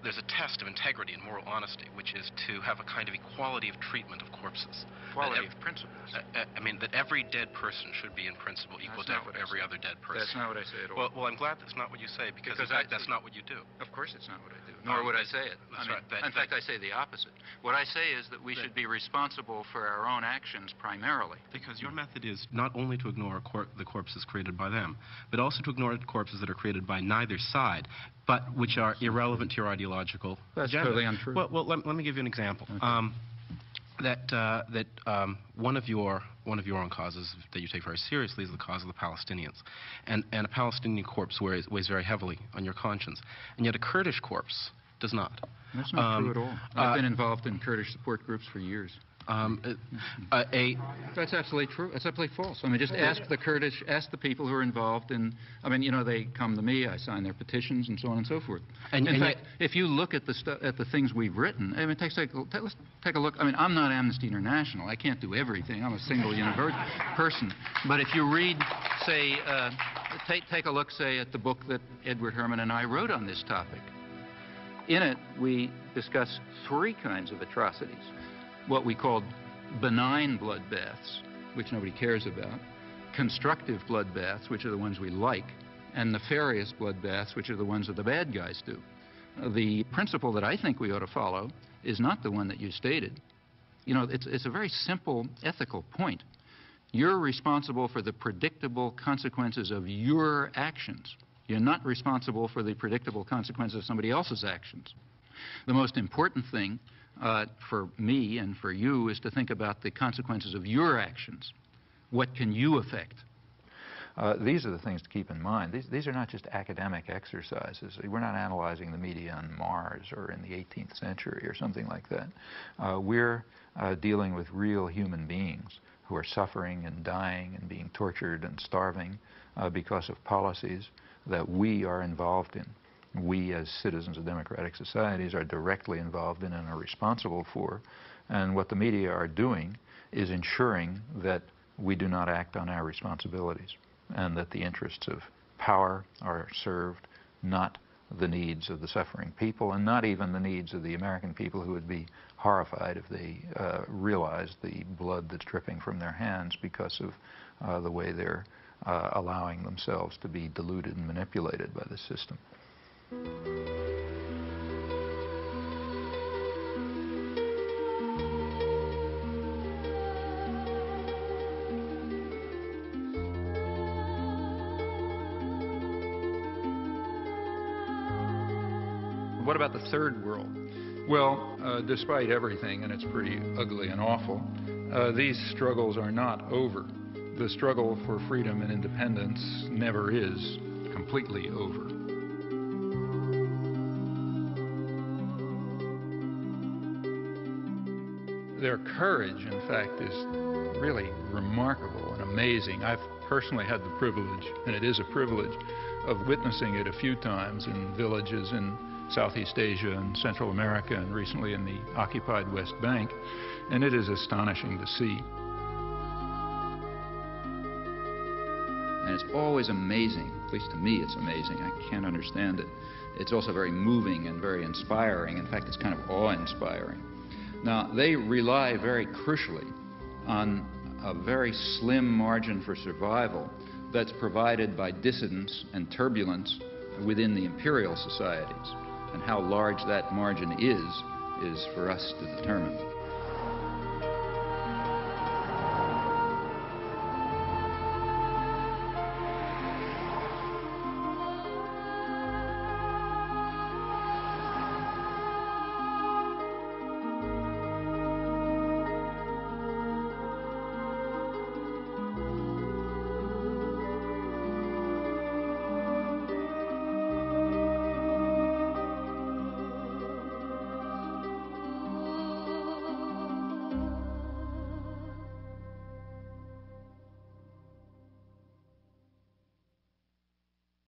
there's a test of integrity and moral honesty, which is to have a kind of equality of treatment of corpses. Equality of principles. I mean, that every dead person should be in principle equal to every other dead person. That's not what I say at all. Well, I'm glad that's not what you say, because in fact, that's not what you do. Of course it's not what I do, nor would I say it. That's I mean, right. In fact, I say the opposite. What I say is that we should be responsible for our own actions primarily. Because your method is not only to ignore the corpses created by them, but also to ignore corpses that are created by neither side, but which are irrelevant to your ideological That's agenda. totally untrue. Well, let me give you an example. Okay. One of your own causes that you take very seriously is the cause of the Palestinians, and a Palestinian corpse weighs very heavily on your conscience, and yet a Kurdish corpse does not. That's not true at all. I've been involved in Kurdish support groups for years. That's absolutely true. That's absolutely false. I mean, just ask the Kurdish, ask the people who are involved in, I mean, you know, they come to me, I sign their petitions and so on and so forth. In fact, if you look at the things we've written, I mean, let's take a look. I mean, I'm not Amnesty International. I can't do everything. I'm a single person. But if you read, say, take a look, say, at the book that Edward Herman and I wrote on this topic. In it, we discuss three kinds of atrocities. What we called benign bloodbaths, which nobody cares about, constructive bloodbaths, which are the ones we like, and nefarious bloodbaths, which are the ones that the bad guys do. The principle that I think we ought to follow is not the one that you stated. You know, it's a very simple ethical point. You're responsible for the predictable consequences of your actions. You're not responsible for the predictable consequences of somebody else's actions. The most important thing for me and for you is to think about the consequences of your actions. What can you affect? These are the things to keep in mind. These are not just academic exercises. We're not analyzing the media on Mars or in the 18th century or something like that. We're dealing with real human beings who are suffering and dying and being tortured and starving because of policies that we are involved in. We, as citizens of democratic societies, are directly involved in and are responsible for. And what the media are doing is ensuring that we do not act on our responsibilities and that the interests of power are served, not the needs of the suffering people, and not even the needs of the American people, who would be horrified if they realized the blood that's dripping from their hands because of the way they're allowing themselves to be deluded and manipulated by the system. What about the third world? Well, despite everything, and it's pretty ugly and awful, these struggles are not over. The struggle for freedom and independence never is completely over. Their courage, in fact, is really remarkable and amazing. I've personally had the privilege, and it is a privilege, of witnessing it a few times in villages in Southeast Asia and Central America, and recently in the occupied West Bank, and it is astonishing to see. And it's always amazing, at least to me it's amazing, I can't understand it. It's also very moving and very inspiring. In fact, it's kind of awe-inspiring. Now, they rely very crucially on a very slim margin for survival that's provided by dissidence and turbulence within the imperial societies. And how large that margin is for us to determine.